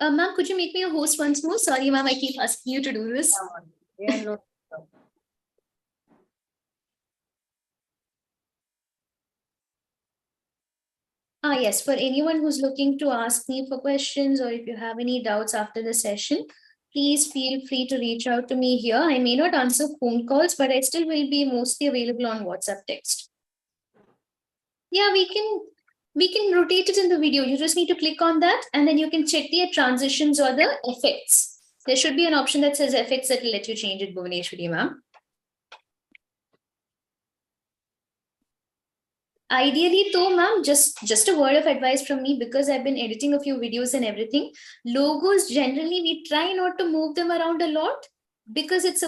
Ma'am, could you make me a host once more? Sorry, ma'am, I keep asking you to do this. Yeah, no. Yes, for anyone who's looking to ask me for questions or if you have any doubts after the session, please feel free to reach out to me here. I may not answer phone calls, but I still will be mostly available on WhatsApp text. Yeah, we can We can rotate it in the video. You just need to click on that and then you can check the transitions or the effects. There should be an option that says effects that will let you change it, Bhuvaneshwari ma'am. Ideally though, ma'am, just a word of advice from me, because I've been editing a few videos and everything. Logos, generally, we try not to move them around a lot because it's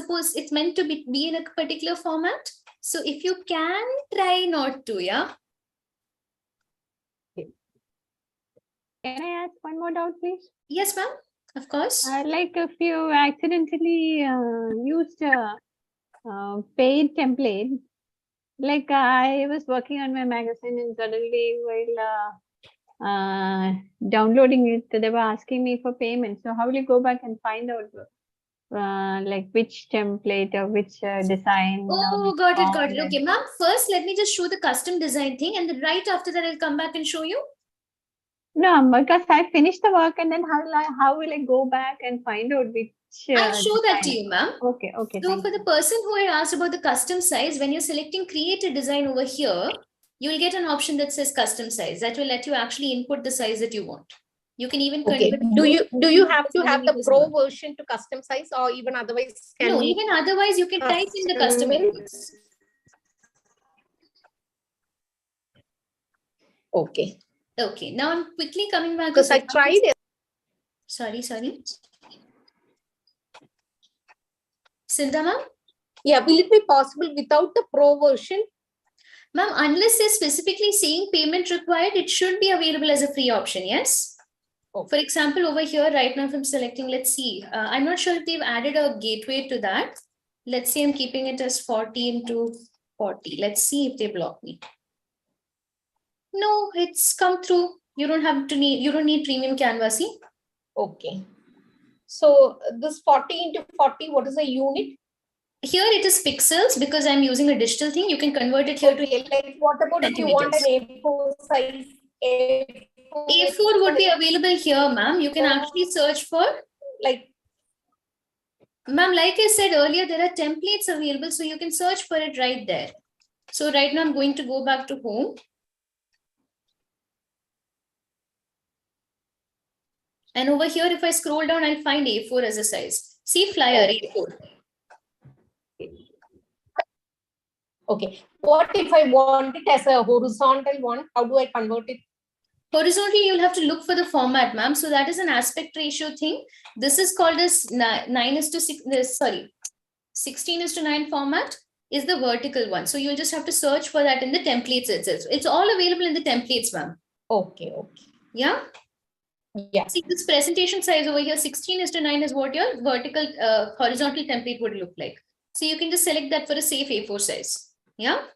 meant to be in a particular format. So if you can, try not to, yeah? Can I ask one more doubt, please? Yes, ma'am, of course. Like if you accidentally used a paid template, like I was working on my magazine and suddenly while downloading it, they were asking me for payment. So how will you go back and find out like which template or which design? Oh, got it. Okay, ma'am, first let me just show the custom design thing and then right after that I'll come back and show you. No, because I finished the work and then how will I go back and find out which I'll show that to you, ma'am. Okay. So for the person who had asked about the custom size, when you're selecting create a design over here, you'll get an option that says custom size. That will let you actually input the size that you want. You can even Okay. Do you have to have the pro version to custom size, or even otherwise? No, even otherwise you can type in the custom inputs. Okay. Okay. Now I'm quickly coming back. Because I tried it. Sorry. Sindha ma'am? Yeah, will it be possible without the pro version? Ma'am, unless they're specifically saying payment required, it should be available as a free option, yes? Okay. For example, over here, right now, if I'm selecting, let's see. I'm not sure if they've added a gateway to that. Let's say I'm keeping it as 40 into 40. Let's see if they block me. No, it's come through. You don't need premium Canva, see? Okay. So this 40 into 40, what is the unit? Here it is pixels because I'm using a digital thing. You can convert it here to like what about if you want an A4 size? A4 would be available here, ma'am. You can actually search for like. Ma'am, like I said earlier, there are templates available, so you can search for it right there. So right now I'm going to go back to home. And over here, if I scroll down, I'll find A4 as a size. See flyer A4. Okay. What if I want it as a horizontal one? How do I convert it? Horizontally, you'll have to look for the format, ma'am. So that is an aspect ratio thing. This is called as 16:9 format is the vertical one. So you'll just have to search for that in the templates itself. It's all available in the templates, ma'am. Okay. Yeah. Yeah. See, this presentation size over here, 16:9 is what your vertical horizontal template would look like. So you can just select that for a safe A4 size. Yeah.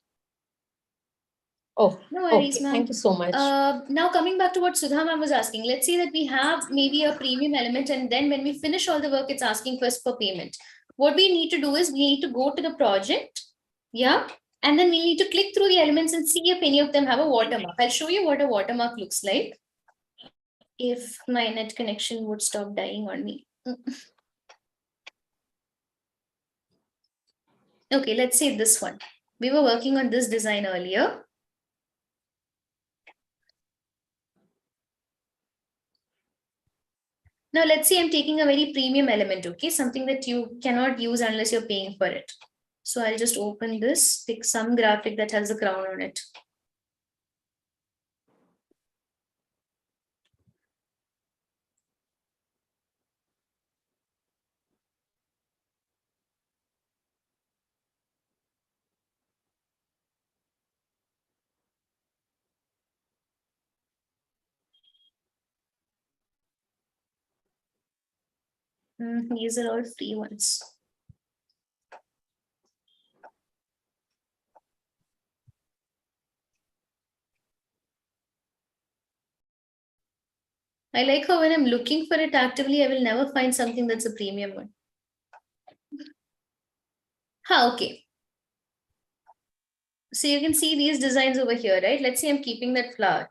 Oh, no worries, okay. ma'am. Thank you so much. Now coming back to what Sudha ma'am was asking, let's say that we have maybe a premium element and then when we finish all the work, it's asking first for payment. What we need to do is we need to go to the project. Yeah. And then we need to click through the elements and see if any of them have a watermark. I'll show you what a watermark looks like. If my net connection would stop dying on me. Okay, let's say this one. We were working on this design earlier. Now, let's say I'm taking a very premium element, okay? Something that you cannot use unless you're paying for it. So I'll just open this, pick some graphic that has a crown on it. These are all free ones. I like how when I'm looking for it actively, I will never find something that's a premium one. Okay. So you can see these designs over here, right? Let's say I'm keeping that flower.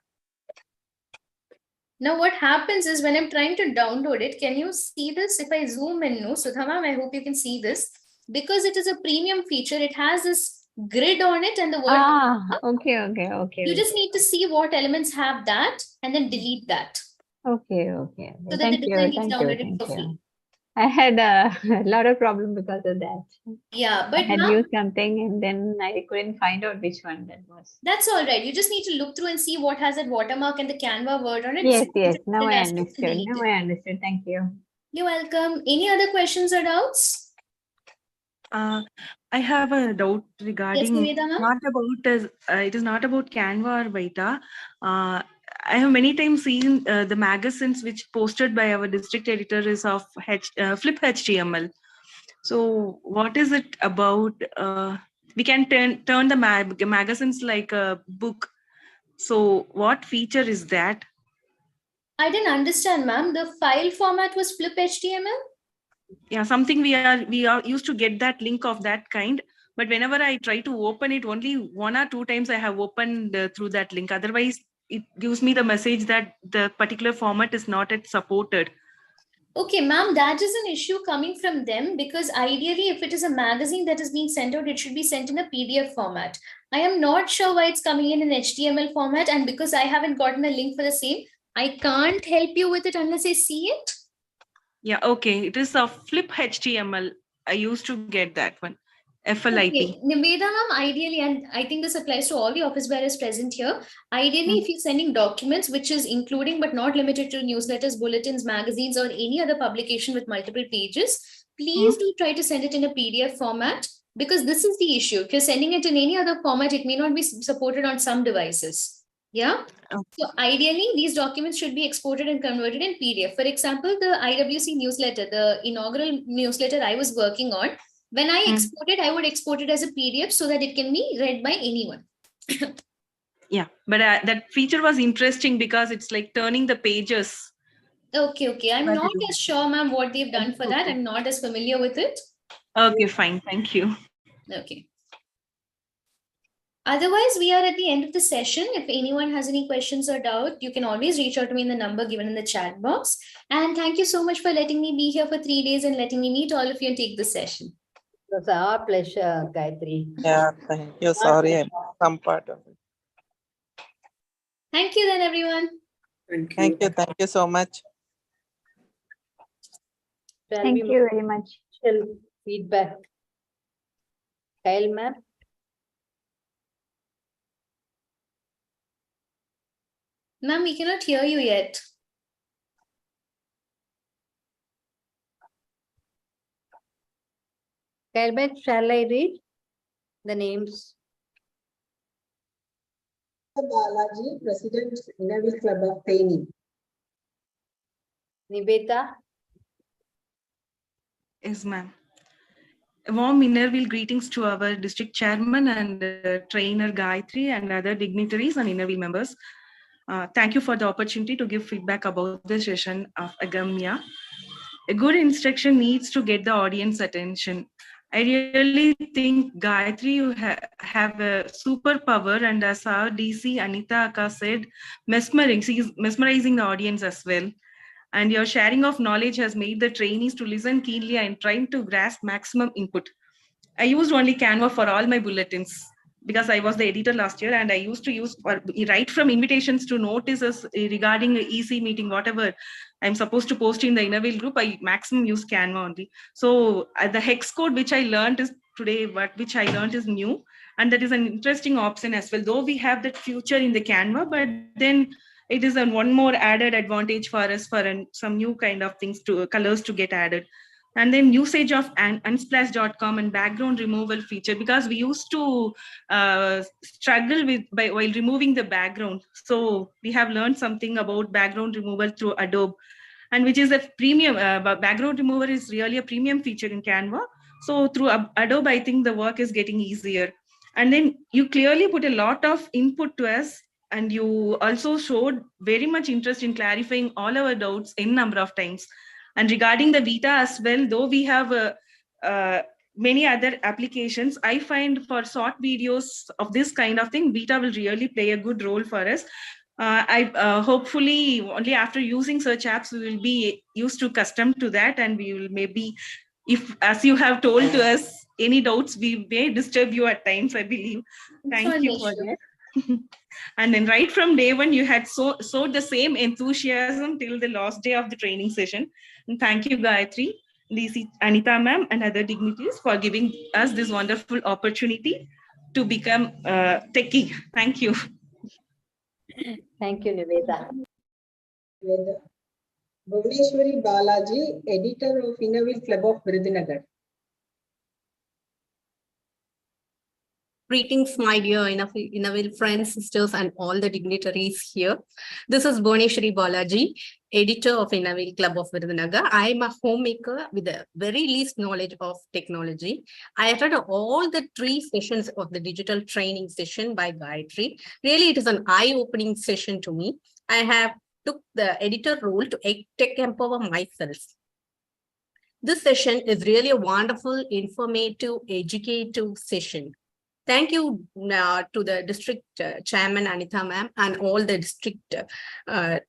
Now what happens is when I'm trying to download it, can you see this? If I zoom in, no, Sudha ma'am, I hope you can see this. Because it is a premium feature, it has this grid on it and the word. Okay. You just need to see what elements have that and then delete that. Okay. So that Thank the you. design gets Thank you. downloaded Thank for free. you. I had a lot of problem because of that. Yeah, I but had ma'am, used something and then I couldn't find out which one that was. that's all right. You just need to look through and see what has that watermark and the Canva word on it. Yes. Select Now the I aspects and understood. delete Now it. I understood. Thank you. You're welcome. Any other questions or doubts? I have a doubt regarding Niveda, ma'am? not about it is not about Canva or Vita. I have many times seen the magazines which posted by our district editor is of Flip HTML. So what is it about? We can turn the magazines like a book. So what feature is that? I didn't understand, ma'am. The file format was flip HTML? Yeah, something we are used to get that link of that kind, but whenever I try to open it, only 1 or 2 times I have opened through that link. Otherwise it gives me the message that the particular format is not yet supported. Okay, ma'am, that is an issue coming from them, because ideally if it is a magazine that is being sent out, it should be sent in a PDF format. I am not sure why it's coming in an HTML format, and because I haven't gotten a link for the same, I can't help you with it unless I see it. Yeah, okay, it is a Flip HTML. I used to get that one. FLIP. Okay, Niveda ma'am, ideally, and I think this applies to all the office bearers present here. Ideally, if you're sending documents, which is including but not limited to newsletters, bulletins, magazines, or any other publication with multiple pages, please do try to send it in a PDF format, because this is the issue. If you're sending it in any other format, it may not be supported on some devices. Yeah. So ideally, these documents should be exported and converted in PDF. For example, the IWC newsletter, the inaugural newsletter I was working on, when I export it, I would export it as a PDF so that it can be read by anyone. Yeah, but that feature was interesting because it's like turning the pages. Okay. I'm not as sure, ma'am, what they've done for that. I'm not as familiar with it. Okay, fine. Thank you. Okay. Otherwise, we are at the end of the session. If anyone has any questions or doubt, you can always reach out to me in the number given in the chat box. And thank you so much for letting me be here for 3 days and letting me meet all of you and take the session. It was our pleasure, Gayatri. Yeah, thank you. Sorry, I'm some part of it. Thank you then, everyone. Thank you so much. Thank you very much. Feedback. Kyle, ma'am. Ma'am, we cannot hear you yet. Kyle, shall I read the names? Balaji, President, Navy Club of Painting. Nibeta. Yes, ma'am. A warm Innerville greetings to our district chairman and trainer Gayatri and other dignitaries and Innerville members. Thank you for the opportunity to give feedback about the session of Agamya. A good instruction needs to get the audience attention. I really think Gayatri, you have a superpower, and as our DC Anitha Akka said, mesmerizing the audience as well. And your sharing of knowledge has made the trainees to listen keenly and trying to grasp maximum input. I used only Canva for all my bulletins because I was the editor last year, and I used to use right from invitations to notices regarding EC meeting, whatever I'm supposed to post in the Innerville group, I maximum use Canva only. So the hex code which I learned is today, which I learned is new, and that is an interesting option as well. Though we have that future in the Canva, but then it is one more added advantage for us for some new kind of things to colors to get added. And then usage of unsplash.com and background removal feature, because we used to struggle while removing the background. So we have learned something about background removal through Adobe, and which is a premium background remover is really a premium feature in Canva. So through Adobe, I think the work is getting easier. And then you clearly put a lot of input to us, and you also showed very much interest in clarifying all our doubts in number of times. And regarding the Vita as well, though we have many other applications, I find for short videos of this kind of thing, Vita will really play a good role for us. Hopefully only after using such apps, we will be used to custom to that, and we will maybe if, as you have told to us, any doubts, we may disturb you at times, I believe. Thank you for that. And then right from day one, you had sowed the same enthusiasm till the last day of the training session. And thank you, Gayatri, DC, Anitha ma'am, and other dignitaries for giving us this wonderful opportunity to become techie. Thank you. Thank you, Niveda. Bhuvaneshwari Balaji, editor of Innovate Club of Virudhunagar. Greetings, my dear Innovate friends, sisters, and all the dignitaries here. This is Bhuvaneshwari Balaji, editor of Innovate Club of Virudhunagar. I am a homemaker with the very least knowledge of technology. I attended all the 3 sessions of the digital training session by Gayatri. Really, it is an eye-opening session to me. I have took the editor role to tech empower myself. This session is really a wonderful, informative, educative session. Thank you to the district chairman, Anitha ma'am, and all the district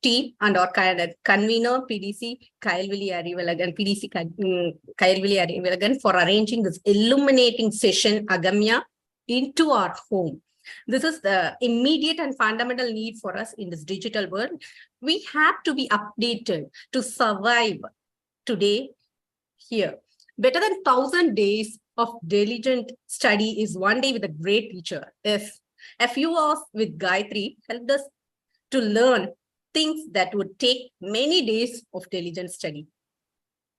team and our convener, PDC Kayalvili Arivalagan, PDC Kayalvili Arivalagan, for arranging this illuminating session, Agamya, into our home. This is the immediate and fundamental need for us in this digital world. We have to be updated to survive today here. Better than 1,000 days of diligent study is one day with a great teacher. If a few hours with Gayatri helped us to learn things that would take many days of diligent study.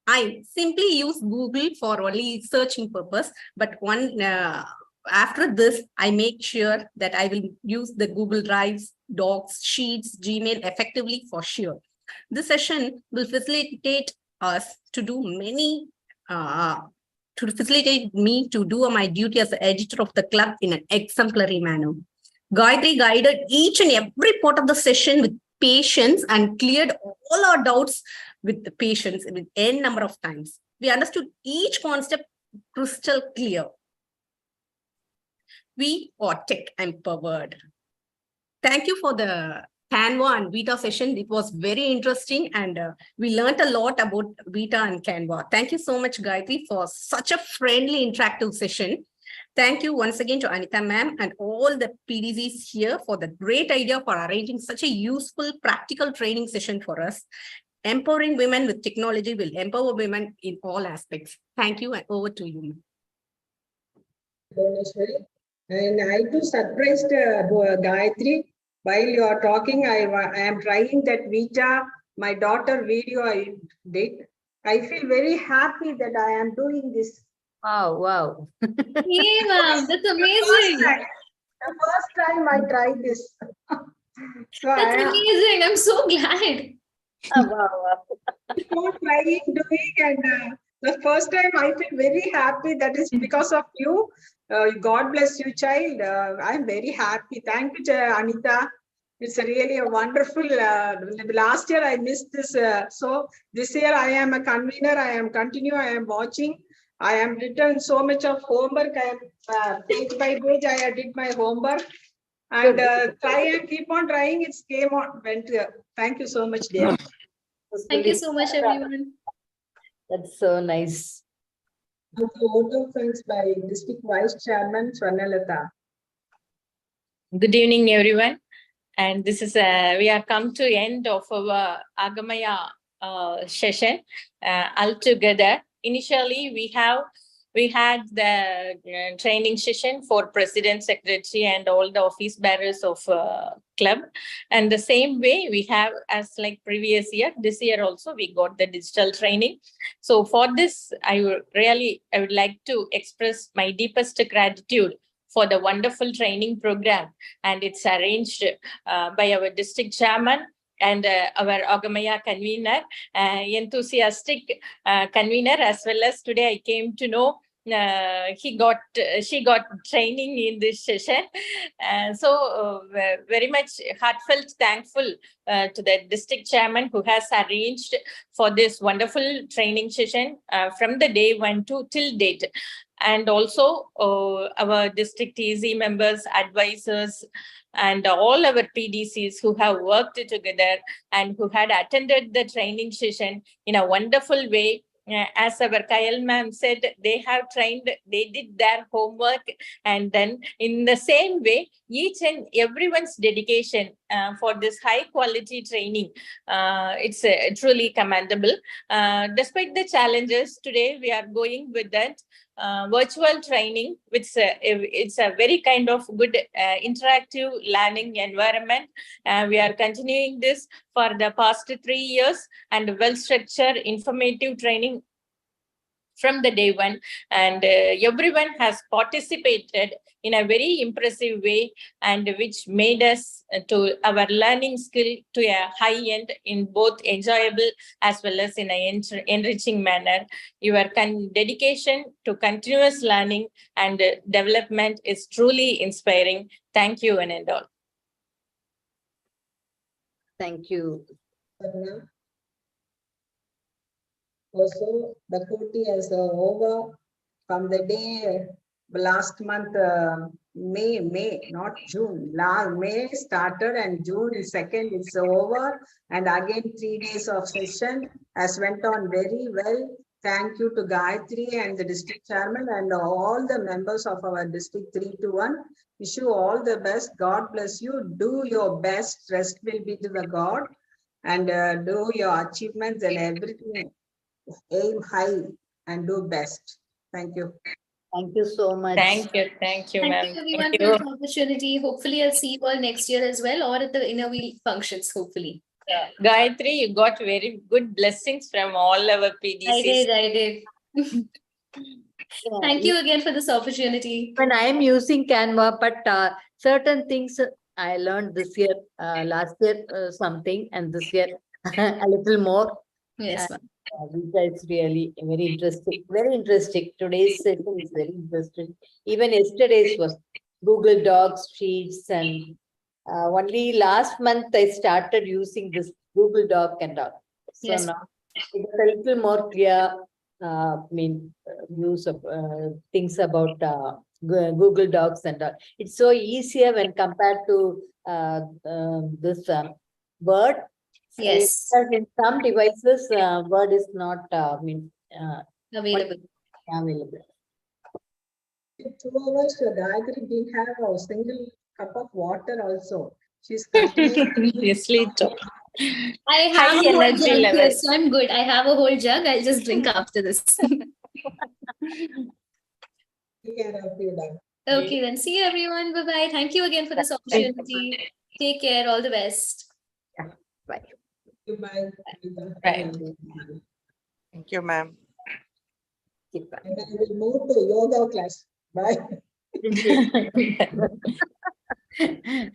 I simply use Google for only searching purpose, but after this, I make sure that I will use the Google Drives, Docs, Sheets, Gmail effectively for sure. This session will facilitate us to do facilitate me to do my duty as the editor of the club in an exemplary manner. Gayatri guided each and every part of the session with patience and cleared all our doubts with the patience with n number of times. We understood each concept crystal clear. We are tech empowered. Thank you for the Canva and Vita session. It was very interesting and we learned a lot about Vita and Canva. Thank you so much, Gayatri, for such a friendly, interactive session. Thank you once again to Anitha ma'am and all the PDCs here for the great idea for arranging such a useful, practical training session for us. Empowering women with technology will empower women in all aspects. Thank you and over to you. And I too surprised Gayatri. While you are talking, I am trying that Vita, my daughter video I did. I feel very happy that I am doing this. Wow. Hey, ma'am, that's amazing. The first time I tried this. So that's amazing. I'm so glad. Wow. Trying, doing, and the first time I feel very happy. That is because of you. God bless you, child. I'm very happy. Thank you, Anitha. It's really a wonderful. Last year I missed this. So this year I am a convener. I am watching. I am written so much of homework. I am page by page. I did my homework and try and keep on trying. It's came on. Thank you so much, dear. Thank you so much, everyone. That's so nice. Vote of thanks by District Vice Chairman Swarnalatha. Good evening, everyone. And this is we are come to end of our Agamaya session altogether. Initially, we had the training session for president, secretary, and all the office bearers of club. And the same way we have as like previous year, this year also we got the digital training. So for this, I would like to express my deepest gratitude for the wonderful training program. And it's arranged by our district chairman and our Agamaya convener, enthusiastic convener, as well as today I came to know she got training in this session. So very much heartfelt thankful to the district chairman who has arranged for this wonderful training session from the day one to till date. And also our district TZ members, advisors, and all our PDCs who have worked together and who had attended the training session in a wonderful way as our Kayal ma'am said, they have trained, they did their homework, and then in the same way, each and everyone's dedication for this high quality training, it's truly commendable. Despite the challenges, today we are going with that virtual training, which it's a very kind of good interactive learning environment. We are continuing this for the past 3 years, and well-structured informative training from the day one, and everyone has participated in a very impressive way, and which made us to our learning skill to a high end in both enjoyable as well as in an enriching manner. Your dedication to continuous learning and development is truly inspiring. Thank you, one and all. Thank you. Also, the Koti has over from the day last month, May, not June. Last May started and June 2nd it's over, and again 3 days of session has went on very well. Thank you to Gayatri and the district chairman and all the members of our district 321. Wish you all the best. God bless you. Do your best. Rest will be to the God, and do your achievements and everything. Aim high and do best. Thank you. Thank you so much. Thank you, ma'am. Thank you everyone for this opportunity. Hopefully, I'll see you all next year as well, or at the Inner Wheel functions, hopefully. Yeah. Gayatri, you got very good blessings from all our PDCs. I did. Thank you again for this opportunity. When I am using Canva, but certain things I learned this year, last year something, and this year a little more. Yes, ma'am. It's really very interesting. Very interesting. Today's session is very interesting. Even yesterday's was Google Docs, Sheets, and only last month I started using this Google Doc and all. So Yes. now it's a little more clear. Use of things about Google Docs and all. It's so easier when compared to this Word. Yes. In some devices, Word is not Available. available. 2 hours, Gayatri didn't have a single cup of water also. She's continuously. I have High a whole energy jug level. here, so I'm good. I have a whole jug. I'll just drink after this. Take care of you, Dad. Okay, then see you everyone. Bye-bye. Thank you again for this opportunity. Take care. All the best. Bye. Goodbye. Bye. Thank you, ma'am. And I will move to yoga class. Bye.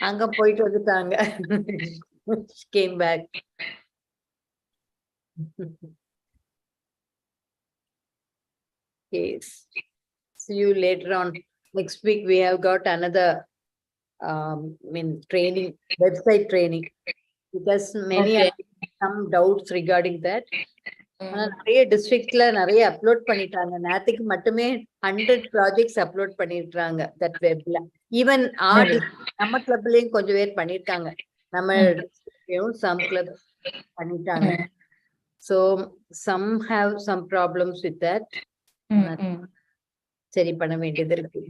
அங்க போயிட்டு வந்துட்டாங்க. Came back. Yes. See you later on. Next week we have got another training, website training, because many Okay. some doubts regarding that. நிறைய டிஸ்ட்ரிக்ட்ல நிறைய upload பண்ணிட்டாங்க. நேத்துக்கு மட்டுமே 100 projects upload பண்ணிருக்காங்க தட் வெப்ல. ஈவன் நம்ம கிளப்லயும் கொஞ்சம் பேர் பண்ணிருக்காங்க. நம்ம சம் கிளப் பண்ணிட்டாங்க. So some have some problems with that. சரி பண்ண வேண்டியது இருக்கு.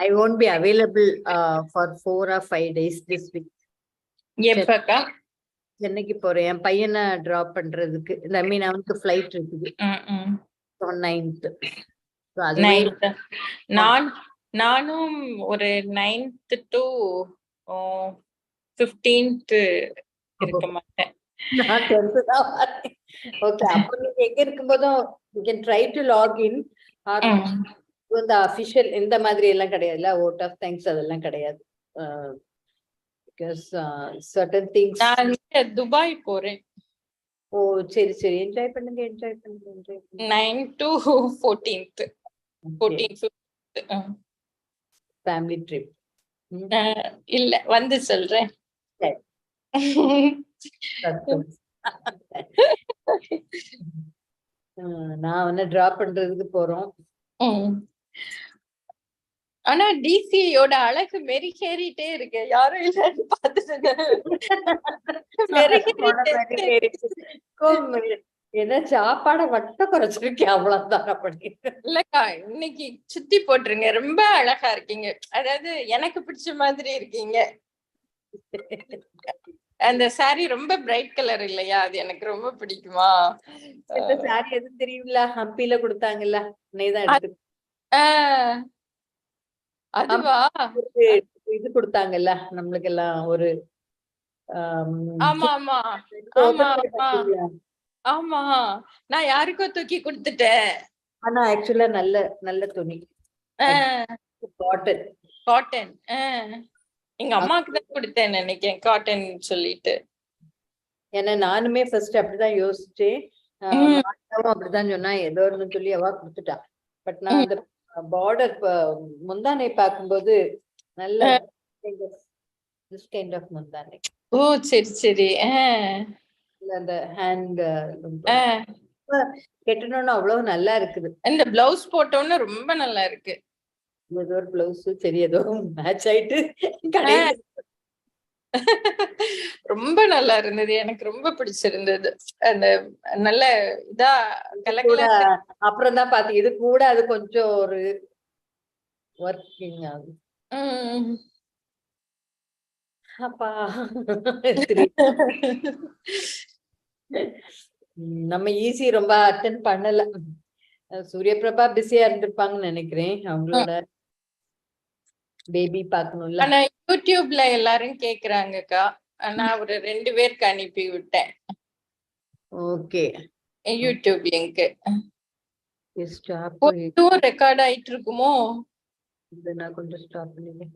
I won't be available for 4 or 5 days this week. எப்பக்கா? சென்னைக்கு போறேன். என் பையனை டிராப் பண்றதுக்கு. அவனுக்கு ஃபிளைட் இருக்குது. 9th. நானும் ஒரு 9th to 15th இருக்க மாட்டேன். நான் 10th தான் வரேன். ஓகே, அப்போ நீங்க எங்க இருக்கும்போதும் you can try to log in or இந்த அபிஷியல் இந்த மாதிரி எல்லாம் கிடையாதுல்ல, vote of thanks அதெல்லாம் கிடையாது. Because certain things. நான் துபாய் போறேன். ஓ சரி சரி, என்ஜாய் பண்ணுங்க. 9 to 14th. 14th family trip. இல்ல வந்து சொல்றேன். நான் டிராப் பண்றதுக்கு போறோம். ஆனா டிசியோட அழகு மெருகேறிட்டே இருக்கு. யாரும் இல்லன்னு பார்த்துட்டு ஏன்னா சாப்பாடை மட்டும் குறைச்சிருக்கேன் அவ்வளவுதான் அப்படி. இல்லக்கா இன்னைக்கு சுத்தி போட்டுருங்க, ரொம்ப அழகா இருக்கீங்க. அதாவது எனக்கு பிடிச்ச மாதிரி இருக்கீங்க. அந்த சாரி ரொம்ப பிரைட் கலர் இல்லையா, அது எனக்கு ரொம்ப பிடிக்குமா. இந்த சாரி எது தெரியுங்களா, ஹம்பில கொடுத்தாங்கல்ல, நீதான் எடுத்து. அதுவா? இது கொடுத்தாங்கல்ல நம்மளுக்கு எல்லாம் ஒரு ஆமா ஆமா ஆமா ஆமா ஆமா, நான் யாருக்கோ தூக்கி கொடுத்துட்டேன். ஆனா ஆக்சுவலா நல்ல நல்ல துணி, காட்டன். காட்டன் எங்க அம்மாக்கு தான் கொடுத்தேன் நினைக்கிறேன், காட்டன் சொல்லிட்டு. ஏன்னா நானுமே ஃபர்ஸ்ட் அப்படிதான் யோசிச்சேன், அப்படிதான் சொன்னா ஏதோ ஒண்ணு சொல்லி அவ கொடுத்துட்டா. பட் நான் அந்த பார்டர் முந்தானை பார்க்கும்போது நல்ல this kind of முந்தானை. ஓ சரி சரி. அந்த ஹேண்ட் கெட்டணும்னு அவ்வளவு நல்லா இருக்குது. இந்த பிளவுஸ் போட்டோன்னு ரொம்ப நல்லா இருக்கு. ஏதோ ஒரு பிளவுஸ் சரி ஏதோ மேட்ச் ஆயிட்டு ரொம்ப நல்லா இருந்தது, எனக்கு ரொம்ப பிடிச்சிருந்தது. அந்த நல்ல இதா கலக்கல. அப்புறம் தான் பாத்தீங்க இது கூட அது கொஞ்சம் ஒரு ஒர்க்கிங் ஆகுது. அப்பா நம்ம ஈஸி ரொம்ப அட்டென்ட் பண்ணல. சூரியபிரபா பிஸியா இருந்திருப்பாங்கன்னு நினைக்கிறேன், அவங்களோட பேபி பாக்கணும்ல. ஆனா யூடியூப்ல எல்லாரும் கேக்குறாங்கக்கா, நான் ஒரு 2 பேருக்கு அனுப்பி விட்டேன். Okay, YouTube link stop record ஆயிட்டு இருக்குமோ. நான் கொஞ்சம் ஸ்டாப் பண்ணிடுறேன்.